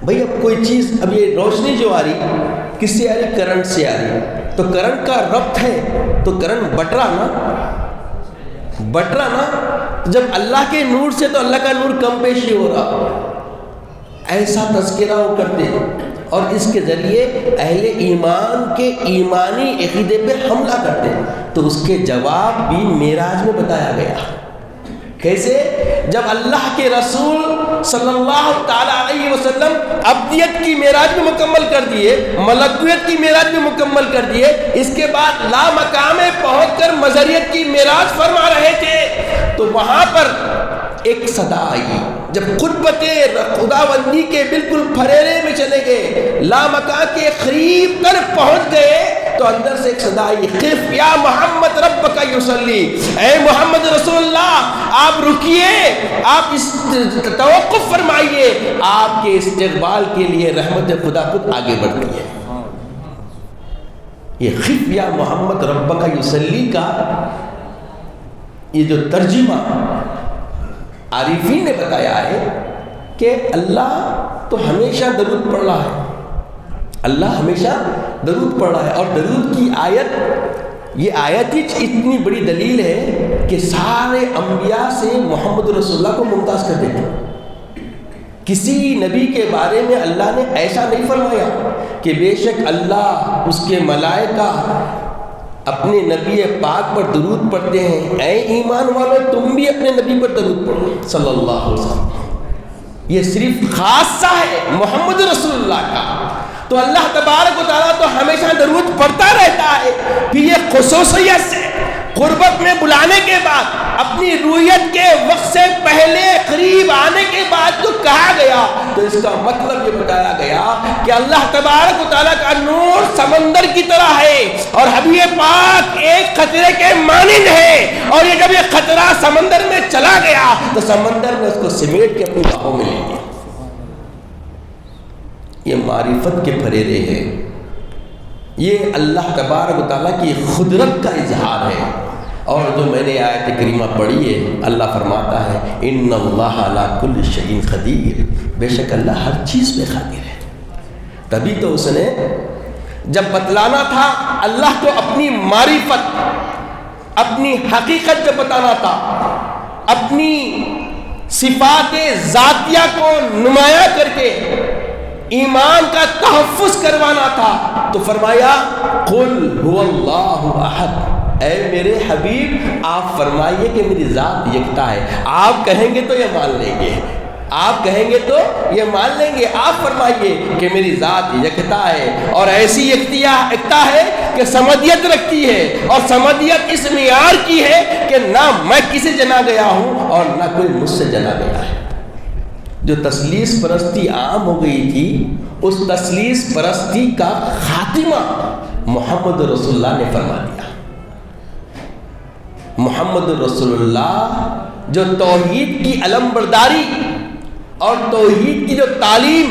بھائی؟ اب کوئی چیز، اب یہ روشنی جو آ رہی کس سے آ رہی؟ کرنٹ سے آ رہی، تو کرنٹ کا ربط ہے تو کرنٹ بٹ رہا نا، جب اللہ کے نور سے تو اللہ کا نور کم پیشی ہو رہا، ایسا تذکرہ وہ کرتے ہیں اور اس کے ذریعے اہل ایمان کے ایمانی عقیدے پہ حملہ کرتے ہیں۔ تو اس کے جواب بھی معراج میں بتایا گیا، کیسے؟ جب اللہ کے رسول صلی اللہ تعالی علیہ وسلم ابدیت کی معراج میں مکمل کر دیے، ملکوت کی معراج میں مکمل کر دیے، اس کے بعد لا مقام پہنچ کر مظہریت کی معراج فرما رہے تھے، تو وہاں پر ایک صدا آئی، جب قربت خداوندی کے بالکل پھریرے میں چلے گئے، لا مکان کے قریب تر پہنچ گئے، تو اندر سے ایک صدا آئی، خف یا محمد ربک یصلی، اے محمد رسول اللہ آپ رکیے، آپ اس توقف فرمائیے، آپ کے استقبال کے لیے رحمت خدا خود آگے بڑھتی ہے۔ یہ خف یا محمد ربک یصلی کا یہ جو ترجمہ عارفین نے بتایا ہے کہ اللہ تو ہمیشہ درود پڑھ رہا ہے، اللہ ہمیشہ درود پڑھ رہا ہے، اور درود کی آیت، یہ آیت ہی اتنی بڑی دلیل ہے کہ سارے انبیاء سے محمد رسول اللہ کو ممتاز کر دیتے ہیں۔ کسی نبی کے بارے میں اللہ نے ایسا نہیں فرمایا کہ بے شک اللہ اس کے ملائکہ اپنے نبی پاک پر درود پڑھتے ہیں، اے ایمان والو تم بھی اپنے نبی پر درود پڑھو صلی اللہ علیہ وسلم۔ یہ صرف خاصہ ہے محمد رسول اللہ کا، تو اللہ تبارک و تعالیٰ تو ہمیشہ درود پڑھتا رہتا ہے۔ پھر یہ خصوصیت سے قربت میں بلانے کے بعد، اپنی رویت کے وقت سے پہلے قریب آنے کے بعد جو کہا گیا، تو اس کا مطلب یہ بتایا گیا کہ اللہ تبارک و تعالیٰ کا نور سمندر کی طرح ہے اور حبیب پاک ایک خطرے کے مانند ہے، اور یہ جب یہ خطرہ سمندر میں چلا گیا تو سمندر میں اس کو سمیٹ کے اپنی باہوں میں لے گیا۔ یہ معرفت کے پھریرے ہیں، یہ اللہ تبارک و تعالیٰ کی قدرت کا اظہار ہے۔ اور جو میں نے آیت کریمہ پڑھی ہے، اللہ فرماتا ہے ان اللہ علی کل شیء قدیر، بے شک اللہ ہر چیز پہ قادر ہے۔ تبھی تو اس نے جب بتلانا تھا اللہ کو اپنی معرفت، اپنی حقیقت جب بتانا تھا، اپنی صفات ذاتیہ کو نمایاں کر کے ایمان کا تحفظ کروانا تھا، تو فرمایا قل هو اللہ احد، اے میرے حبیب آپ فرمائیے کہ میری ذات یکتا ہے۔ آپ کہیں گے تو یہ مان لیں گے، آپ کہیں گے تو یہ مان لیں گے، آپ فرمائیے کہ میری ذات یکتا ہے، اور ایسی یکتا ہے کہ سمدیت رکھتی ہے، اور سمدیت اس معیار کی ہے کہ نہ میں کسی جنا گیا ہوں اور نہ کوئی مجھ سے جنا گیا ہے۔ جو تثلیث پرستی عام ہو گئی تھی، اس تثلیث پرستی کا خاتمہ محمد رسول اللہ نے فرما دیا۔ محمد رسول اللہ جو توحید کی علم برداری اور توحید کی جو تعلیم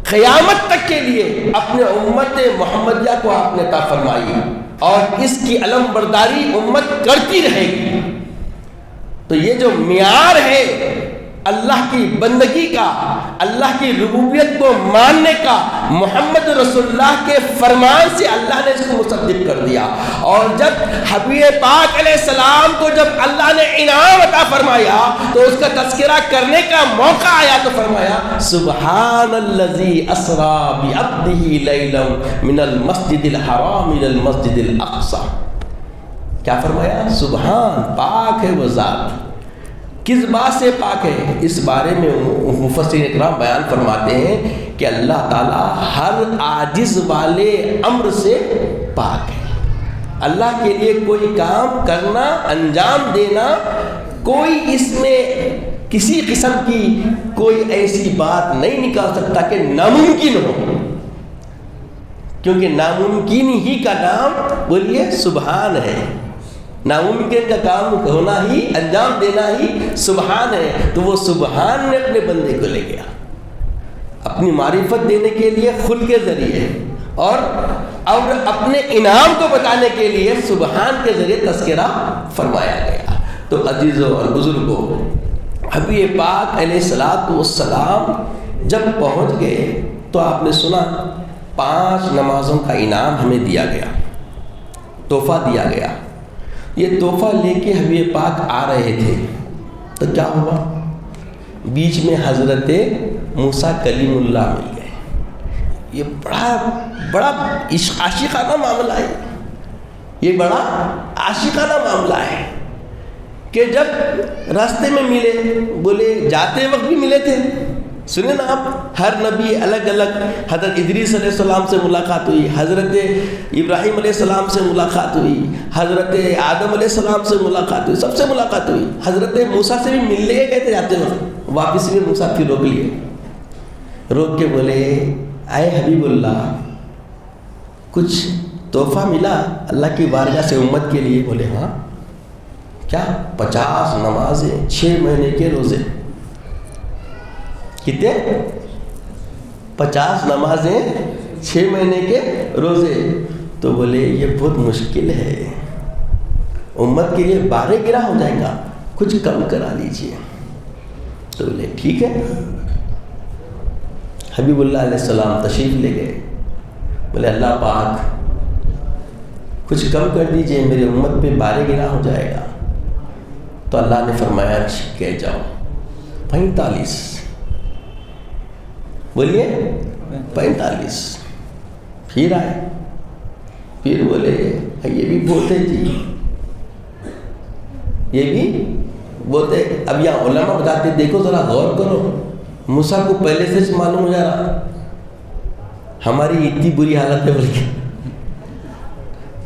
قیامت تک کے لیے اپنے امت محمدیہ کو آپ نے عطا فرمائی، اور اس کی علم برداری امت کرتی رہے گی، تو یہ جو معیار ہے اللہ کی بندگی کا، اللہ کی ربوبیت کو ماننے کا، محمد رسول اللہ کے فرمان سے اللہ نے اس کو مصدق کر دیا۔ اور جب حبیب پاک علیہ السلام کو جب اللہ نے انعام عطا فرمایا تو اس کا تذکرہ کرنے کا موقع آیا تو فرمایا سبحان الذی اسری بعبدہ لیلا من المسجد الحرام الى المسجد الاقصی۔ کیا فرمایا؟ سبحان، پاک ہے وہ ذات۔ کس بات سے پاک ہے؟ اس بارے میں مفسرین اکرام بیان فرماتے ہیں کہ اللہ تعالیٰ ہر عاجز والے امر سے پاک ہے۔ اللہ کے لیے کوئی کام کرنا، انجام دینا، کوئی اس میں کسی قسم کی کوئی ایسی بات نہیں نکال سکتا کہ ناممکن ہو، کیونکہ ناممکن ہی کا نام بولیے سبحان ہے۔ ناممکن کا کام ہونا ہی، انجام دینا ہی سبحان ہے۔ تو وہ سبحان نے اپنے بندے کو لے گیا اپنی معرفت دینے کے لیے خل کے ذریعے، اور اپنے انعام کو بتانے کے لیے سبحان کے ذریعے تذکرہ فرمایا گیا۔ تو عزیزوں اور بزرگوں، حبیب پاک علیہ الصلوۃ والسلام جب پہنچ گئے تو آپ نے سنا 5 نمازوں کا انعام ہمیں دیا گیا، تحفہ دیا گیا۔ یہ تحفہ لے کے حبیب پاک آ رہے تھے تو کیا ہوا؟ بیچ میں حضرت موسیٰ کلیم اللہ مل گئے۔ یہ بڑا عاشقانہ معاملہ ہے، یہ بڑا عاشقانہ معاملہ ہے کہ جب راستے میں ملے، بولے جاتے وقت بھی ملے تھے۔ سنیں نا آپ، ہر نبی الگ الگ، حضرت ادریس علیہ السلام سے ملاقات ہوئی، حضرت ابراہیم علیہ السلام سے ملاقات ہوئی، حضرت آدم علیہ السلام سے ملاقات ہوئی، سب سے ملاقات ہوئی۔ حضرت موسیٰ سے بھی ملنے گئے تھے جاتے وقت، واپس بھی موسیٰ پھر روک لیے، روک کے بولے اے حبیب اللہ، کچھ تحفہ ملا اللہ کی بارگاہ سے امت کے لیے؟ بولے ہاں۔ کیا؟ 50 نمازیں، 6 مہینے کے روزے۔ کتنے؟ 50 نمازیں، 6 مہینے کے روزے۔ تو بولے یہ بہت مشکل ہے، امت کے لیے بارہ گرہ ہو جائے گا، کچھ کم کرا لیجئے۔ تو بولے ٹھیک ہے۔ حبیب اللہ علیہ السلام تشریف لے گئے، بولے اللہ پاک کچھ کم کر دیجئے، میری امت پہ بارہ گرہ ہو جائے گا۔ تو اللہ نے فرمایا کہ جاؤ 45، بولیے 45۔ پھر آئے، پھر بولے یہ بھی بہت ہے جی، یہ بھی بہت ہے۔ اب یہاں علماء بتاتے دیکھو ذرا غور کرو، موسیٰ کو پہلے سے معلوم ہو جا رہا ہماری اتنی بری حالت ہے بول کے،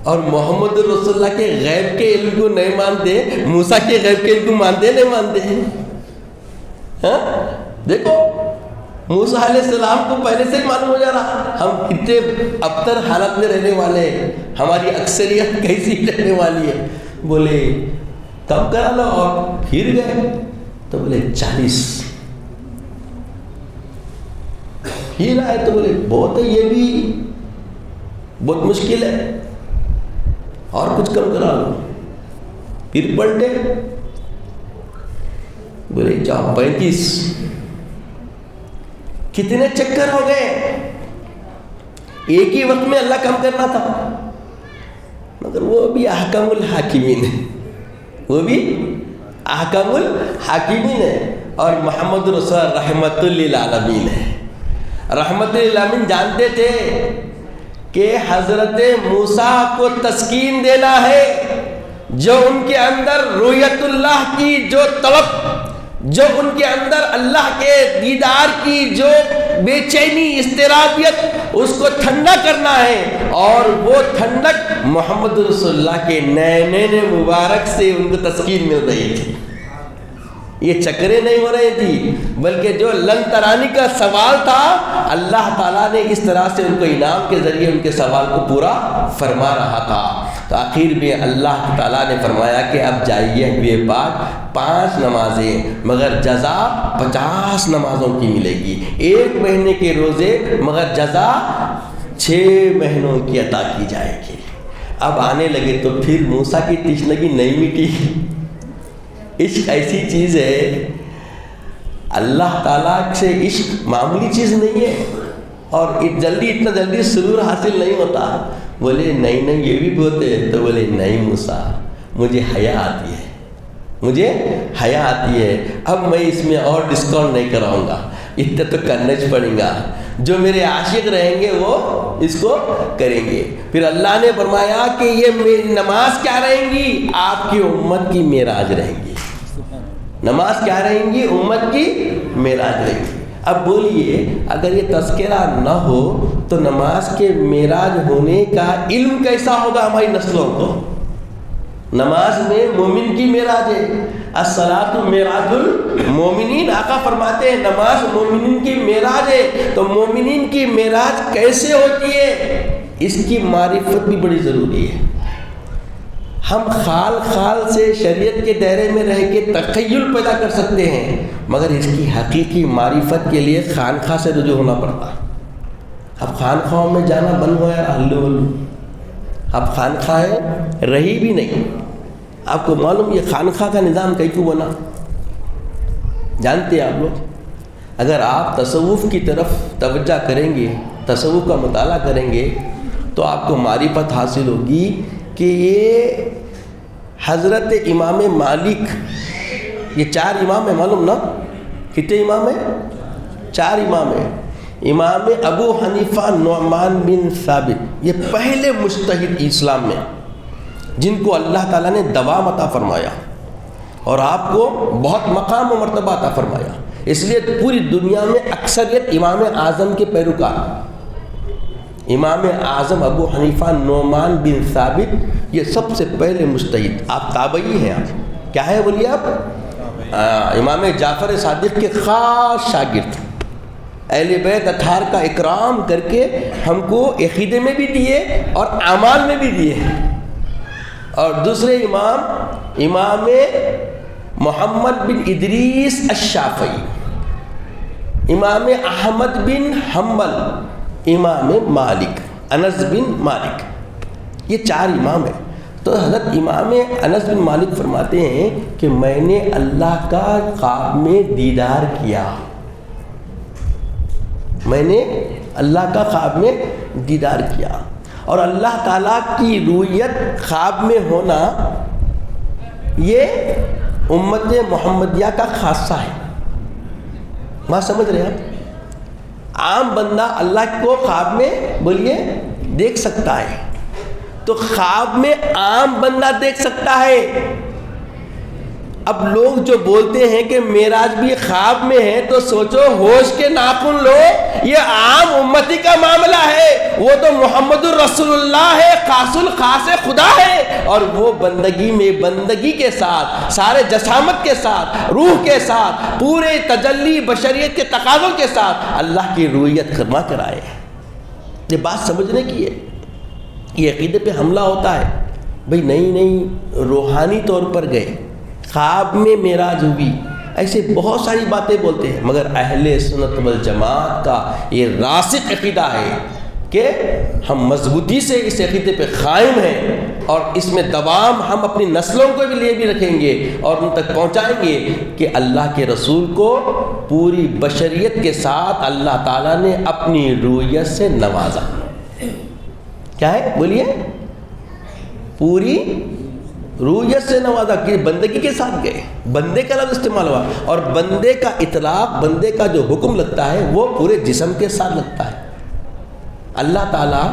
اور محمد رسول اللہ کے غیب کے علم کو نہیں مانتے، موسیٰ کے غیب کے علم کو مانتے نہیں مانتے ہیں؟ ہاں دیکھو، موسیٰ علیہ السلام کو پہلے سے معلوم ہو جا رہا ہم کتنے ابتر حالت میں رہنے والے ہیں، ہماری اکثریت کیسی رہنے والی ہے۔ بولے کم کرا لو، اور پھر گئے تو بولے 40۔ پھر آئے تو بولے بہت ہے، یہ بھی بہت مشکل ہے، اور کچھ کم کرا لو۔ پھر پلٹے، بولے جاؤ 35۔ کتنے چکر ہو گئے، ایک ہی وقت میں اللہ کم کرنا تھا، مگر وہ بھی احکم الحاکمین ہے، وہ بھی احکم الحاکمین ہے، اور محمد رسول رحمت للعالمین ہے۔ رحمت للعالمین جانتے تھے کہ حضرت موسیٰ کو تسکین دینا ہے، جو ان کے اندر رؤیت اللہ کی جو طلب، جو ان کے اندر اللہ کے دیدار کی جو بے چینی، اضطرابیت، اس کو ٹھنڈا کرنا ہے، اور وہ ٹھنڈک محمد رسول اللہ کے نین مبارک سے ان کو تسکین مل رہی تھی۔ یہ چکریں نہیں ہو رہی تھی، بلکہ جو لن ترانی کا سوال تھا، اللہ تعالیٰ نے اس طرح سے ان کو انعام کے ذریعے ان کے سوال کو پورا فرما رہا تھا۔ تو آخر میں اللہ تعالیٰ نے فرمایا کہ اب جائیے حبیب پاک 5 نمازیں، مگر جزا 50 نمازوں کی ملے گی، 1 مہینے کے روزے مگر جزا 6 مہینوں کی عطا کی جائے گی۔ اب آنے لگے تو پھر موسیٰ کی تشنگی نہیں مٹی۔ عشق ایسی چیز ہے، اللہ تعالیٰ سے عشق معمولی چیز نہیں ہے، اور اتنا جلدی سرور حاصل نہیں ہوتا۔ بولے نہیں یہ بھی بولتے، تو بولے نہیں موسیٰ، مجھے حیا آتی ہے، مجھے حیا آتی ہے، اب میں اس میں اور ڈسکاؤنٹ نہیں کراؤں گا، اتنا تو کرنا ہی پڑے گا، جو میرے عاشق رہیں گے وہ اس کو کریں گے۔ پھر اللہ نے فرمایا کہ یہ میری نماز کیا رہیں گی؟ آپ کی امت کی معراج رہیں گی۔ نماز کیا رہیں گی؟ امت کی معراج رہیں گی۔ اب بولیے اگر یہ تذکرہ نہ ہو تو نماز کے معراج ہونے کا علم کیسا ہوگا ہماری نسلوں کو؟ نماز میں مومن کی معراج ہے، الصلاۃ معراج المومنین، آقا فرماتے ہیں نماز مومنین کی معراج ہے۔ تو مومنین کی معراج کیسے ہوتی ہے؟ اس کی معرفت بھی بڑی ضروری ہے۔ ہم خال سے شریعت کے دائرے میں رہ کے تخیل پیدا کر سکتے ہیں، مگر اس کی حقیقی معرفت کے لیے خانقاہ سے رجوع ہونا پڑتا ہے۔ اب خانقاہوں میں جانا بند ہوا یار، ہلو اب خانقاہیں رہی بھی نہیں۔ آپ کو معلوم یہ خانقاہ کا نظام کیوں بنا؟ جانتے ہیں آپ لوگ؟ اگر آپ تصوف کی طرف توجہ کریں گے، تصوف کا مطالعہ کریں گے، تو آپ کو معرفت حاصل ہوگی کہ یہ حضرت امام مالک، یہ 4 امام ہیں، معلوم نا کتنے امام ہیں؟ 4 امام ہیں۔ امام ابو حنیفہ نعمان بن ثابت، یہ پہلے مجتہد اسلام میں، جن کو اللہ تعالیٰ نے دوام عطا فرمایا اور آپ کو بہت مقام و مرتبہ عطا فرمایا، اس لیے پوری دنیا میں اکثریت امام اعظم کے پیروکار۔ امام اعظم ابو حنیفہ نعمان بن ثابت یہ سب سے پہلے مجتہد، آپ تابعی ہیں۔ آپ کیا ہے بولیے؟ آپ امام جعفر صادق کے خاص شاگرد، اہل بیت اطہار کا اکرام کر کے ہم کو عقیدے میں بھی دیے اور اعمال میں بھی دیے۔ اور دوسرے امام محمد بن ادریس الشافعی، امام احمد بن حنبل، امام مالک، انس بن مالک، یہ 4 امام ہیں۔ تو حضرت امام انس بن مالک فرماتے ہیں کہ میں نے اللہ کا خواب میں دیدار کیا، میں نے اللہ کا خواب میں دیدار کیا، اور اللہ تعالیٰ کی رؤیت خواب میں ہونا یہ امت محمدیہ کا خاصہ ہے۔ بات سمجھ رہے ہیں آپ؟ عام بندہ اللہ کو خواب میں بولیے دیکھ سکتا ہے، تو خواب میں عام بندہ دیکھ سکتا ہے۔ اب لوگ جو بولتے ہیں کہ معراج بھی خواب میں ہے، تو سوچو ہوش کے ناخن لو، یہ عام امتی کا معاملہ ہے، وہ تو محمد الرسول اللہ ہے، خاص الخاص خدا ہے، اور وہ بندگی میں بندگی کے ساتھ، سارے جسامت کے ساتھ، روح کے ساتھ، پورے تجلی بشریت کے تقاضوں کے ساتھ اللہ کی رؤیت فرما کر آئے۔ یہ بات سمجھنے کی ہے۔ یہ عقیدے پہ حملہ ہوتا ہے، بھئی نہیں روحانی طور پر گئے، خواب میں معراج ہوئی، ایسے بہت ساری باتیں بولتے ہیں، مگر اہل سنت والجماعت کا یہ راسخ عقیدہ ہے کہ ہم مضبوطی سے اس عقیدے پہ قائم ہیں، اور اس میں دوام ہم اپنی نسلوں کو بھی لیے بھی رکھیں گے اور ان تک پہنچائیں گے کہ اللہ کے رسول کو پوری بشریت کے ساتھ اللہ تعالیٰ نے اپنی رؤیت سے نوازا۔ کیا ہے بولیے؟ پوری رؤیت سے نوازا، کہ بندگی کے ساتھ گئے، بندے کا لفظ استعمال ہوا، اور بندے کا اطلاق، بندے کا جو حکم لگتا ہے وہ پورے جسم کے ساتھ لگتا ہے۔ اللہ تعالیٰ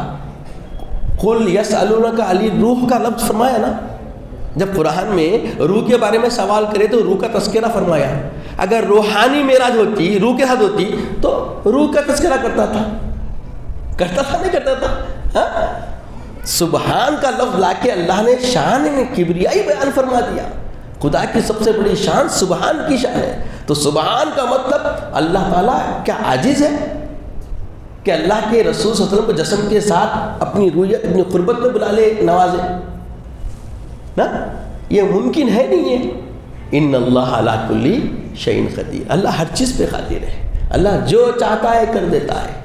قل یسألونک عن الروح کا لفظ فرمایا نا، جب قرآن میں روح کے بارے میں سوال کرے تو روح کا تذکرہ فرمایا۔ اگر روحانی معراج ہوتی، روح کے ساتھ ہوتی، تو روح کا تذکرہ کرتا تھا نہیں کرتا تھا؟ ہاں، سبحان کا لفظ لا کے اللہ نے شان کبریائی بیان فرما دیا۔ خدا کی سب سے بڑی شان سبحان کی شان ہے، تو سبحان کا مطلب اللہ تعالیٰ کیا عاجز ہے کہ اللہ کے رسول صلی اللہ علیہ وسلم کو جسم کے ساتھ اپنی رؤیت، اپنی قربت میں بلا لے، نوازے نا؟ یہ ممکن ہے نہیں ہے۔ ان اللہ علی کل شیء قدیر، اللہ ہر چیز پہ قادر ہے، اللہ جو چاہتا ہے کر دیتا ہے،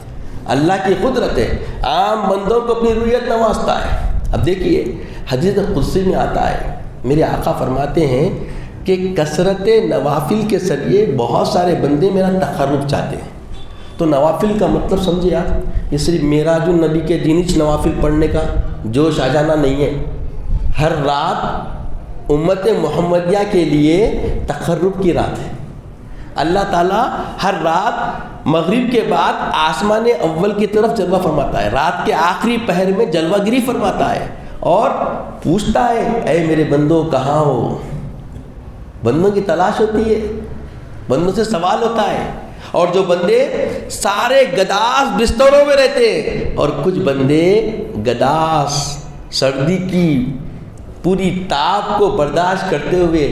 اللہ کی قدرت ہے، عام بندوں کو اپنی رؤیت نوازتا ہے۔ اب دیکھیے حدیث قدسی میں آتا ہے، میرے آقا فرماتے ہیں کہ کثرت نوافل کے ذریعے بہت سارے بندے میرا تقرب چاہتے ہیں. تو نوافل کا مطلب سمجھے آپ، یہ صرف معراج النبی کے دن نوافل پڑھنے کا جوش آ جانا نہیں ہے. ہر رات امت محمدیہ کے لیے تقرب کی رات ہے. اللہ تعالیٰ ہر رات مغرب کے بعد آسمان اول کی طرف جلوہ فرماتا ہے، رات کے آخری پہر میں جلوہ گری فرماتا ہے اور پوچھتا ہے اے میرے بندوں کہاں ہو. بندوں کی تلاش ہوتی ہے، بندوں سے سوال ہوتا ہے. اور جو بندے سارے گداس بستروں میں رہتے ہیں اور کچھ بندے گداس سردی کی پوری تاپ کو برداشت کرتے ہوئے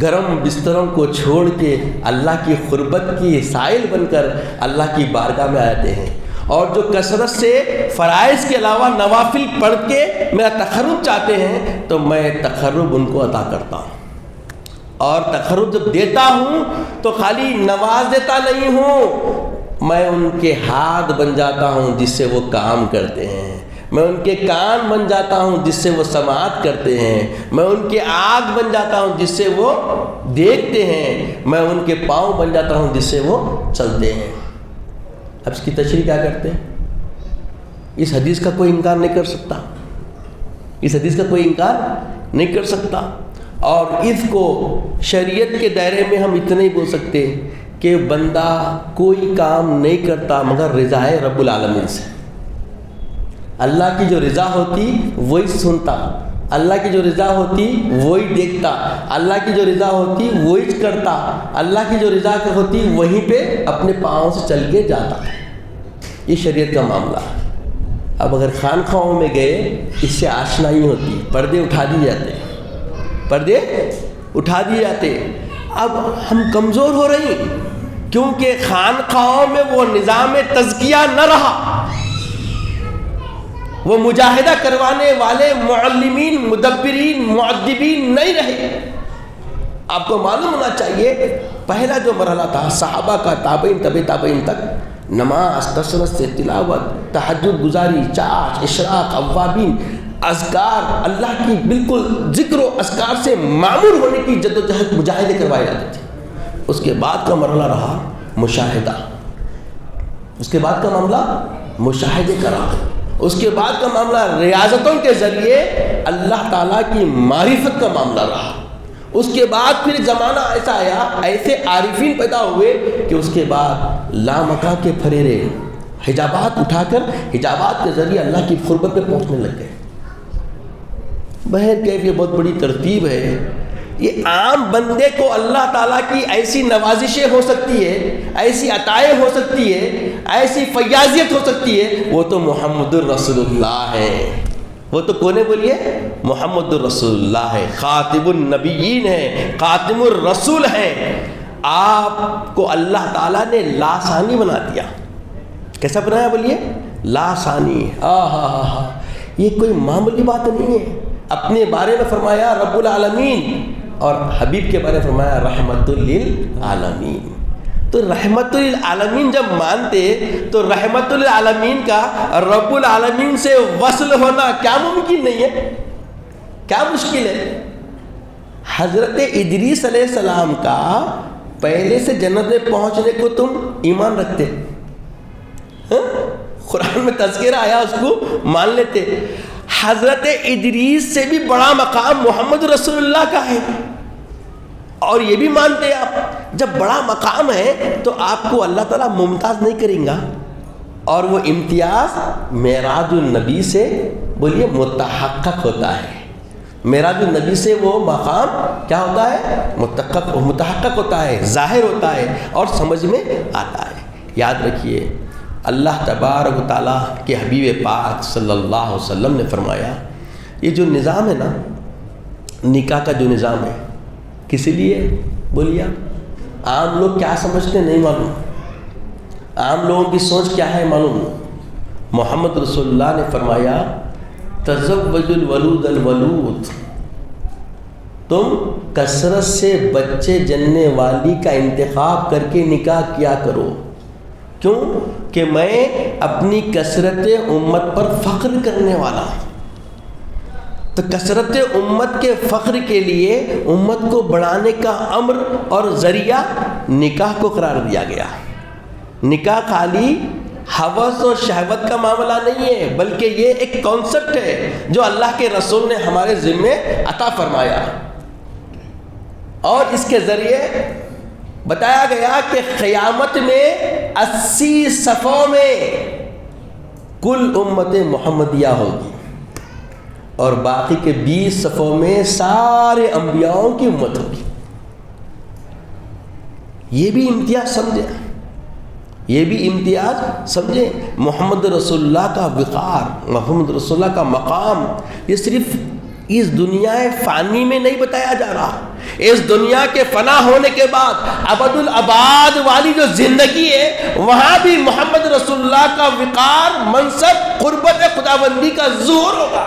گرم بستروں کو چھوڑ کے اللہ کی قربت کی سائل بن کر اللہ کی بارگاہ میں آتے ہیں، اور جو کثرت سے فرائض کے علاوہ نوافل پڑھ کے میرا تقرب چاہتے ہیں تو میں تقرب ان کو عطا کرتا ہوں. اور تقرب جب دیتا ہوں تو خالی نواز دیتا نہیں ہوں، میں ان کے ہاتھ بن جاتا ہوں جس سے وہ کام کرتے ہیں، میں ان کے کان بن جاتا ہوں جس سے وہ سماعت کرتے ہیں، میں ان کے آنکھ بن جاتا ہوں جس سے وہ دیکھتے ہیں، میں ان کے پاؤں بن جاتا ہوں جس سے وہ چلتے ہیں. اب اس کی تشریح کیا کرتے ہیں؟ اس حدیث کا کوئی انکار نہیں کر سکتا، اس حدیث کا کوئی انکار نہیں کر سکتا. اور اس کو شریعت کے دائرے میں ہم اتنا ہی بول سکتے کہ بندہ کوئی کام نہیں کرتا مگر رضا ہے رب العالمین سے. اللہ کی جو رضا ہوتی وہی سنتا، اللہ کی جو رضا ہوتی وہی دیکھتا، اللہ کی جو رضا ہوتی وہی کرتا، اللہ کی جو رضا ہوتی وہیں پہ اپنے پاؤں سے چل کے جاتا. یہ شریعت کا معاملہ. اب اگر خانقاہوں میں گئے اس سے آشنائی ہوتی، پردے اٹھا دیے جاتے، پردے اٹھا دیے جاتے. اب ہم کمزور ہو رہی کیونکہ خانقاہوں میں وہ نظام تزکیہ نہ رہا، وہ مجاہدہ کروانے والے معلمین مدبرین معدبین نہیں رہے. آپ کو معلوم ہونا چاہیے پہلا جو مرحلہ تھا صحابہ کا، تابعین طبع تابعین تک، نماز، کثرت سے تلاوت، تہجد گزاری، چاش، اشراق، اوابین، اذکار، اللہ کی بالکل ذکر و اذکار سے معمور ہونے کی جد و جہد مجاہدے کروائے جاتے تھے. اس کے بعد کا مرحلہ رہا مشاہدہ، اس کے بعد کا معاملہ مشاہدے کا رہا، اس کے بعد کا معاملہ ریاضتوں کے ذریعے اللہ تعالیٰ کی معرفت کا معاملہ رہا. اس کے بعد پھر زمانہ ایسا آیا، ایسے عارفین پیدا ہوئے کہ اس کے بعد لامکاں کے پھریرے حجابات اٹھا کر حجابات کے ذریعے اللہ کی قربت پہ پہنچنے لگ گئے. بہر کیف یہ بہت بڑی ترتیب ہے. یہ عام بندے کو اللہ تعالیٰ کی ایسی نوازشیں ہو سکتی ہے، ایسی عطائیں ہو سکتی ہے، ایسی فیاضیت ہو سکتی ہے، وہ تو محمد الرسول اللہ ہے. وہ تو کون ہے بولیے؟ محمد الرسول اللہ ہے، خاتم النبیین ہے، خاتم الرسول ہے. آپ کو اللہ تعالیٰ نے لاسانی بنا دیا. کیسا بنایا بولیے؟ لاسانی. یہ کوئی معمولی بات نہیں ہے. اپنے بارے میں فرمایا رب العالمین اور حبیب کے بارے میں فرمایا رحمت للعالمین. تو رحمت للعالمین جب مانتے تو رحمت للعالمین کا رب العالمین سے وصل ہونا کیا ممکن نہیں ہے؟ کیا مشکل ہے؟ حضرت ادریس علیہ السلام کا پہلے سے جنت میں پہنچنے کو تم ایمان رکھتے، قرآن میں تذکرہ آیا اس کو مان لیتے. حضرت ادریس سے بھی بڑا مقام محمد رسول اللہ کا ہے، اور یہ بھی مانتے ہیں آپ جب بڑا مقام ہے تو آپ کو اللہ تعالیٰ ممتاز نہیں کریں گا، اور وہ امتیاز معراج النبی سے بولیے متحقق ہوتا ہے. معراج النبی سے وہ مقام کیا ہوتا ہے؟ متحقق ہوتا ہے، ظاہر ہوتا ہے اور سمجھ میں آتا ہے. یاد رکھیے اللہ تبارک و تعالیٰ کے حبیب پاک صلی اللہ علیہ وسلم نے فرمایا یہ جو نظام ہے نا، نکاح کا جو نظام ہے، کس لیے بولیے؟ عام لوگ کیا سمجھتے نہیں معلوم، عام لوگوں کی سوچ کیا ہے معلوم. محمد رسول اللہ نے فرمایا تزوج الولود الولود، تم کثرت سے بچے جننے والی کا انتخاب کر کے نکاح کیا کرو. کیوں؟ کہ میں اپنی کثرت امت پر فخر کرنے والا ہوں. تو کثرت امت کے فخر کے لیے امت کو بڑھانے کا امر اور ذریعہ نکاح کو قرار دیا گیا۔ نکاح خالی ہوس اور شہوت کا معاملہ نہیں ہے، بلکہ یہ ایک کانسیپٹ ہے جو اللہ کے رسول نے ہمارے ذمے عطا فرمایا، اور اس کے ذریعے بتایا گیا کہ قیامت میں 80 صفوں میں کل امت محمدیہ ہوگی، اور باقی کے 20 صفوں میں سارے انبیاءوں کی امت ہوگی۔ یہ بھی امتیاز سمجھیں، یہ بھی امتیاز سمجھیں۔ محمد رسول اللہ کا وقار، محمد رسول اللہ کا مقام، یہ صرف اس دنیا فانی میں نہیں بتایا جا رہا، اس دنیا کے فنا ہونے کے بعد ابد الاباد والی جو زندگی ہے وہاں بھی محمد رسول اللہ کا وقار، منصب، قربت خداوندی کا ظہور ہوگا۔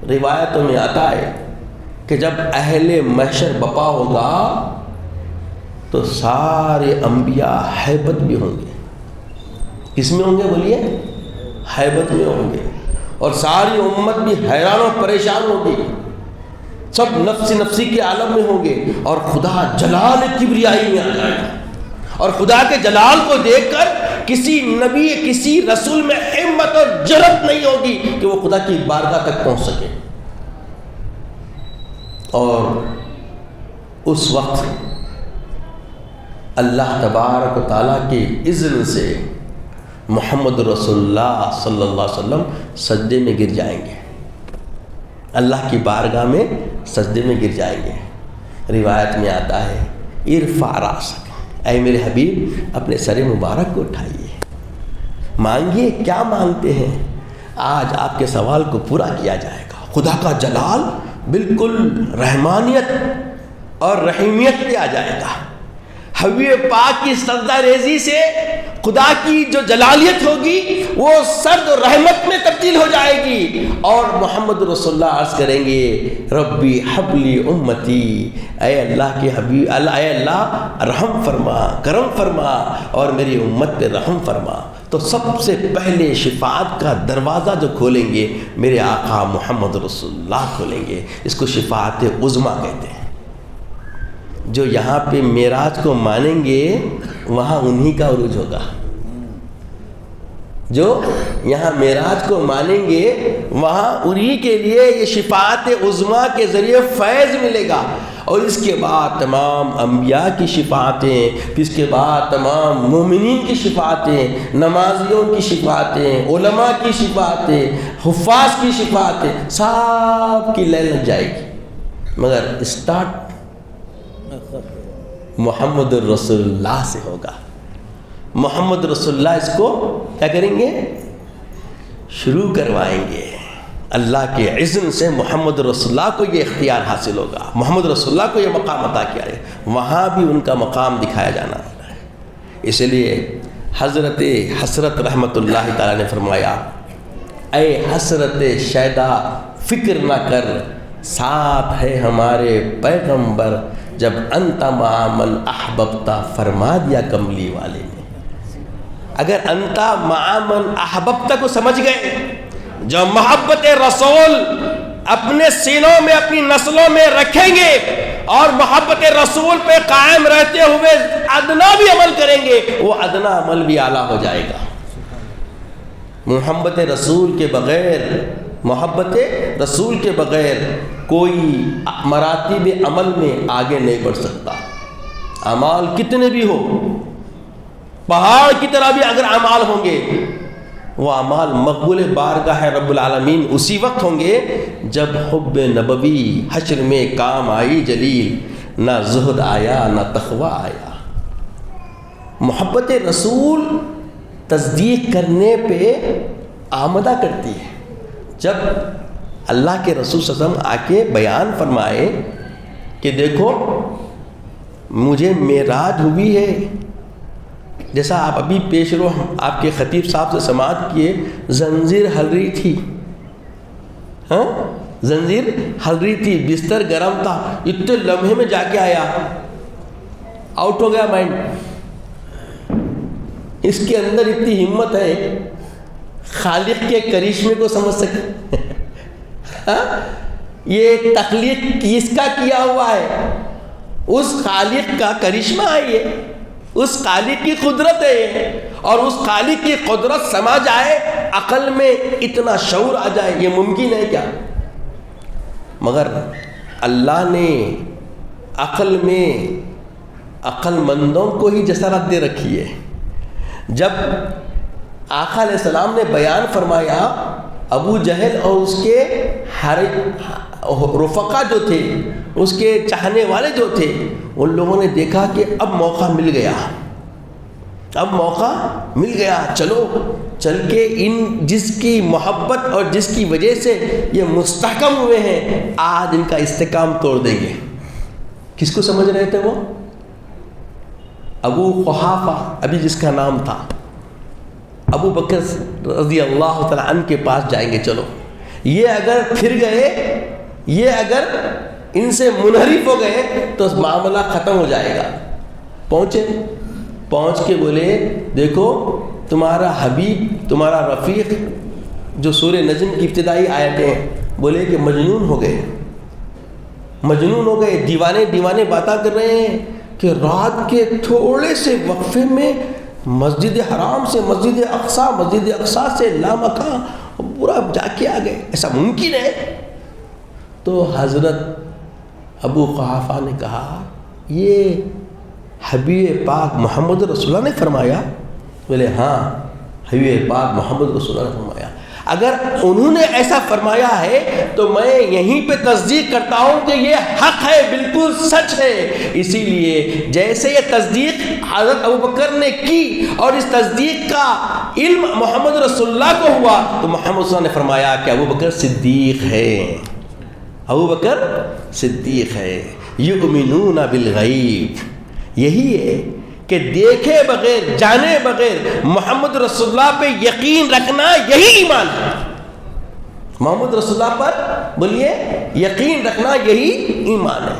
روایتوں میں آتا ہے کہ جب اہل محشر بپا ہوگا تو سارے انبیاء ہیبت بھی ہوں گے۔ کس میں ہوں گے بولیے؟ ہیبت میں ہوں گے، اور ساری امت بھی حیران و پریشان ہوگی، سب نفسی نفسی کے عالم میں ہوں گے، اور خدا جلال کبریائی میں آ جائے گا، اور خدا کے جلال کو دیکھ کر کسی نبی کسی رسول میں ہمت اور جرأت نہیں ہوگی کہ وہ خدا کی بارگاہ تک پہنچ سکے۔ اور اس وقت اللہ تبارک و تعالیٰ کے اذن سے محمد رسول اللہ صلی اللہ علیہ وسلم سجدے میں گر جائیں گے، اللہ کی بارگاہ میں سجدے میں گر جائیں گے۔ روایت میں آتا ہے ارفع راسک، اے میرے حبیب اپنے سر مبارک کو اٹھائیے، مانگیے کیا مانگتے ہیں، آج آپ کے سوال کو پورا کیا جائے گا۔ خدا کا جلال بالکل رحمانیت اور رحیمیت پہ آ جائے گا۔ حبیب پاک کی سجدہ ریزی سے خدا کی جو جلالیت ہوگی وہ سرد رحمت میں تبدیل ہو جائے گی، اور محمد رسول اللہ عرض کریں گے ربی حبلی امتی، اے اللہ کے حبیب، اے اللہ رحم فرما، کرم فرما اور میری امت پہ رحم فرما۔ تو سب سے پہلے شفاعت کا دروازہ جو کھولیں گے میرے آقا محمد رسول اللہ کھولیں گے، اس کو شفاعت عظمیٰ کہتے ہیں۔ جو یہاں پہ معراج کو مانیں گے وہاں انہی کا عروج ہوگا، جو یہاں معراج کو مانیں گے وہاں انہی کے لیے یہ شفاعت عظمیٰ کے ذریعے فیض ملے گا، اور اس کے بعد تمام انبیاء کی شفاعتیں، پھر اس کے بعد تمام مومنین کی شفاعتیں، نمازیوں کی شفاعتیں، علماء کی شفاعتیں، حفاظ کی شفاعتیں، سب کی لائن لگ جائے گی، مگر اسٹارٹ محمد رسول اللہ سے ہوگا۔ محمد رسول اللہ اس کو کیا کریں گے؟ شروع کروائیں گے۔ اللہ کے اذن سے محمد رسول اللہ کو یہ اختیار حاصل ہوگا، محمد رسول اللہ کو یہ مقام عطا کیا ہے، وہاں بھی ان کا مقام دکھایا جانا ہے۔ اس لیے حضرت حسرت رحمۃ اللہ تعالیٰ نے فرمایا اے حسرت شیدا فکر نہ کر، ساتھ ہے ہمارے پیغمبر، جب انت مع من احببتا فرما دیا کملی والے نے۔ اگر انت مع من احببتا کو سمجھ گئے، جو محبت رسول اپنے سینوں میں اپنی نسلوں میں رکھیں گے اور محبت رسول پہ قائم رہتے ہوئے ادنا بھی عمل کریں گے، وہ ادنا عمل بھی اعلیٰ ہو جائے گا۔ محبت رسول کے بغیر، محبت رسول کے بغیر کوئی مراتب عمل میں آگے نہیں بڑھ سکتا۔ اعمال کتنے بھی ہو، پہاڑ کی طرح بھی اگر اعمال ہوں گے، وہ اعمال مقبول بارگاہ رب العالمین اسی وقت ہوں گے جب حب نبوی حشر میں کام آئی جلیل، نہ زہد آیا نہ تقوی آیا۔ محبت رسول تصدیق کرنے پہ آمدہ کرتی ہے۔ جب اللہ کے رسول صلی اللہ علیہ وسلم آ کے بیان فرمائے کہ دیکھو مجھے معراج ہوئی ہے، جیسا آپ ابھی پیش رو آپ کے خطیب صاحب سے سماعت کیے، زنجیر ہل رہی تھی، ہاں زنجیر ہل رہی تھی، بستر گرم تھا، اتنے لمحے میں جا کے آیا، آؤٹ ہو گیا مائنڈ۔ اس کے اندر اتنی ہمت ہے، خالق کے کرشمے کو سمجھ سکے یہ تخلیق کس کا کیا ہوا ہے؟ اس خالق کا کرشمہ ہے یہ، اس خالق کی قدرت ہے یہ، اور اس خالق کی قدرت سما جائے، عقل میں اتنا شعور آ جائے، یہ ممکن ہے کیا؟ مگر اللہ نے عقل میں عقل مندوں کو ہی جسارت دے رکھی ہے۔ جب آقا علیہ السلام نے بیان فرمایا، ابو جہل اور اس کے رفقا جو تھے، اس کے چاہنے والے جو تھے، ان لوگوں نے دیکھا کہ اب موقع مل گیا، اب موقع مل گیا، چلو چل کے ان جس کی محبت اور جس کی وجہ سے یہ مستحکم ہوئے ہیں، آج ان کا استحکام توڑ دیں گے۔ کس کو سمجھ رہے تھے وہ؟ ابو قحافہ ابھی جس کا نام تھا، ابو بکر رضی اللہ تعالیٰ عنہ کے پاس جائیں گے، چلو یہ اگر پھر گئے، یہ اگر ان سے منحرف ہو گئے تو معاملہ ختم ہو جائے گا۔ پہنچ کے بولے، دیکھو تمہارا حبیب، تمہارا رفیق جو سورہ نجم کی ابتدائی آیتیں ہیں، بولے کہ مجنون ہو گئے، مجنون ہو گئے، دیوانے باتیں کر رہے ہیں کہ رات کے تھوڑے سے وقفے میں مسجد حرام سے مسجد اقصیٰ سے لامکاں پورا جا کے آ گئے، ایسا ممکن ہے؟ تو حضرت ابو قحافہ نے کہا، یہ حبیب پاک محمد رسول اللہ نے فرمایا؟ بولے ہاں، حبیب پاک محمد رسول اللہ نے فرمایا۔ اگر انہوں نے ایسا فرمایا ہے تو میں یہیں پہ تصدیق کرتا ہوں کہ یہ حق ہے، بالکل سچ ہے۔ اسی لیے جیسے یہ تصدیق حضرت ابو بکر نے کی اور اس تصدیق کا علم محمد رسول اللہ کو ہوا، تو محمد صلی اللہ علیہ وسلم نے فرمایا کہ ابو بکر صدیق ہے، ابو بکر صدیق ہے۔ یؤمنون بالغیب، یہی ہے کہ دیکھے بغیر، جانے بغیر محمد رسول اللہ پہ یقین رکھنا، یہی ایمان ہے۔ محمد رسول اللہ پر بولیے یقین رکھنا، یہی ایمان ہے۔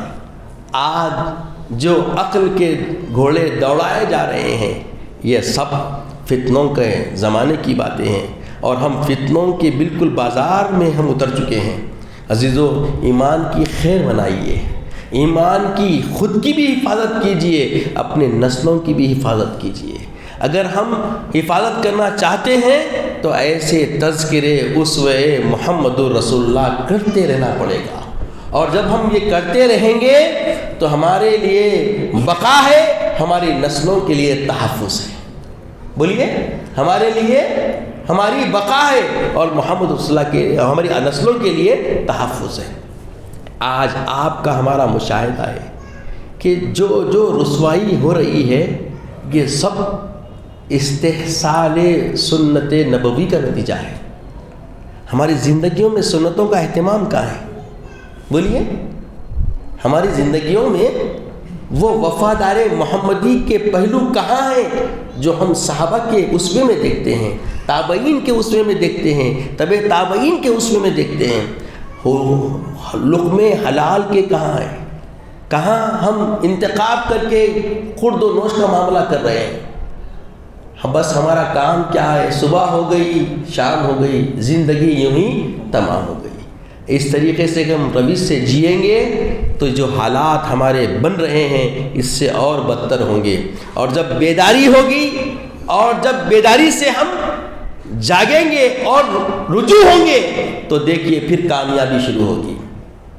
آج جو عقل کے گھوڑے دوڑائے جا رہے ہیں، یہ سب فتنوں کے زمانے کی باتیں ہیں، اور ہم فتنوں کے بالکل بازار میں ہم اتر چکے ہیں۔ عزیزو، ایمان کی خیر بنائیے، ایمان کی خود کی بھی حفاظت کیجئے، اپنے نسلوں کی بھی حفاظت کیجئے۔ اگر ہم حفاظت کرنا چاہتے ہیں تو ایسے تذکرے اسوہ محمد رسول اللہ کرتے رہنا پڑے گا، اور جب ہم یہ کرتے رہیں گے تو ہمارے لیے بقا ہے، ہماری نسلوں کے لیے تحفظ ہے۔ بولیے، ہمارے لیے ہماری بقا ہے، اور محمد رسول اللہ کے ہماری نسلوں کے لیے تحفظ ہے۔ آج آپ کا ہمارا مشاہدہ ہے کہ جو رسوائی ہو رہی ہے، یہ سب استحصال سنت نبوی کا نتیجہ ہے۔ ہماری زندگیوں میں سنتوں کا اہتمام کہاں ہے؟ بولیے، ہماری زندگیوں میں وہ وفادار محمدی کے پہلو کہاں ہیں جو ہم صحابہ کے اسوے میں دیکھتے ہیں، تابعین کے اسوے میں دیکھتے ہیں، تبع تابعین کے اسوے میں دیکھتے ہیں؟ لقمے حلال کے کہاں ہیں؟ کہاں ہم انتخاب کر کے خورد و نوش کا معاملہ کر رہے ہیں؟ بس ہمارا کام کیا ہے؟ صبح ہو گئی، شام ہو گئی، زندگی یوں ہی تمام ہو گئی۔ اس طریقے سے ہم روش سے جئیں گے تو جو حالات ہمارے بن رہے ہیں اس سے اور بدتر ہوں گے، اور جب بیداری ہوگی، اور جب بیداری سے ہم جاگیں گے اور رجوع ہوں گے تو دیکھیے پھر کامیابی شروع ہوگی،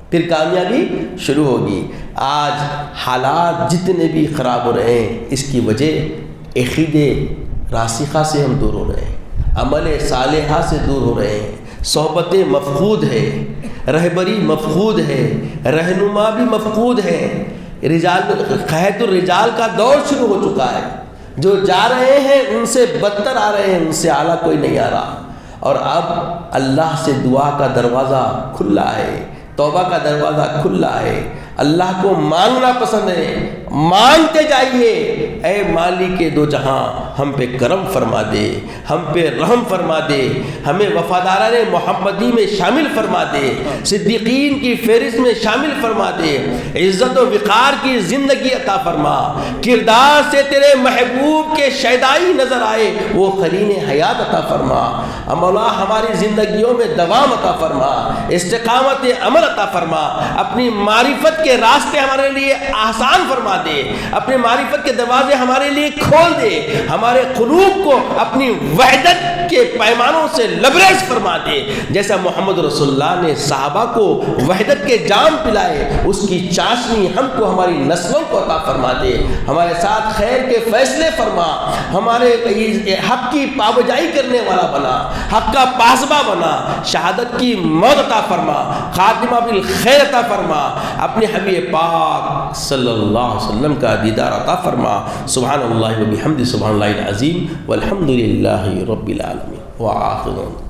پھر کامیابی شروع ہوگی۔ آج حالات جتنے بھی خراب ہو رہے ہیں، اس کی وجہ عقید راسخہ سے ہم دور ہو رہے ہیں، عمل صالحہ سے دور ہو رہے ہیں، صحبت مفقود ہے، رہبری مفقود ہے، رہنما بھی مفقود ہے، قحط الرجال کا دور شروع ہو چکا ہے۔ جو جا رہے ہیں ان سے بدتر آ رہے ہیں، ان سے اعلیٰ کوئی نہیں آ رہا، اور اب اللہ سے دعا کا دروازہ کھلا ہے، توبہ کا دروازہ کھلا ہے۔ اللہ کو مانگنا پسند ہے، مانگتے جائیے، اے مالک دو جہاں ہم پہ کرم فرما دے، ہم پہ رحم فرما دے، ہمیں وفاداران محمدی میں شامل فرما دے، صدیقین کی فہرست میں شامل فرما دے، عزت و وقار کی زندگی عطا فرما، کردار سے تیرے محبوب کے شیدائی نظر آئے وہ قرین حیات عطا فرما، مولا ہماری زندگیوں میں دوام عطا فرما، استقامت عمل عطا فرما، اپنی معرفت کے راستے ہمارے لیے آسان فرما دے، اپنے معرفت کے دروازے ہمارے لیے کھول دے، ہمارے قلوب کو اپنی وحدت کے پیمانوں سے لبریز فرما دے، جیسا محمد رسول اللہ نے صحابہ کو وحدت کے جام پلائے، اس کی چاشنی ہم کو ہماری نسلوں کو عطا فرما دے، ہمارے ساتھ خیر کے فیصلے فرما، ہمارے حق کی پابجائی کرنے والا بنا، حق کا پاسبہ بنا، شہادت کی موت عطا فرما، خاتمہ بالخیر عطا فرما، اپنے حبیب پاک صلی اللہ علیہ وسلم کا دیدار عطا فرما۔ سبحان اللہ و بحمدہ، سبحان اللہ العظیم، والحمد للہ رب العالمین، وآخر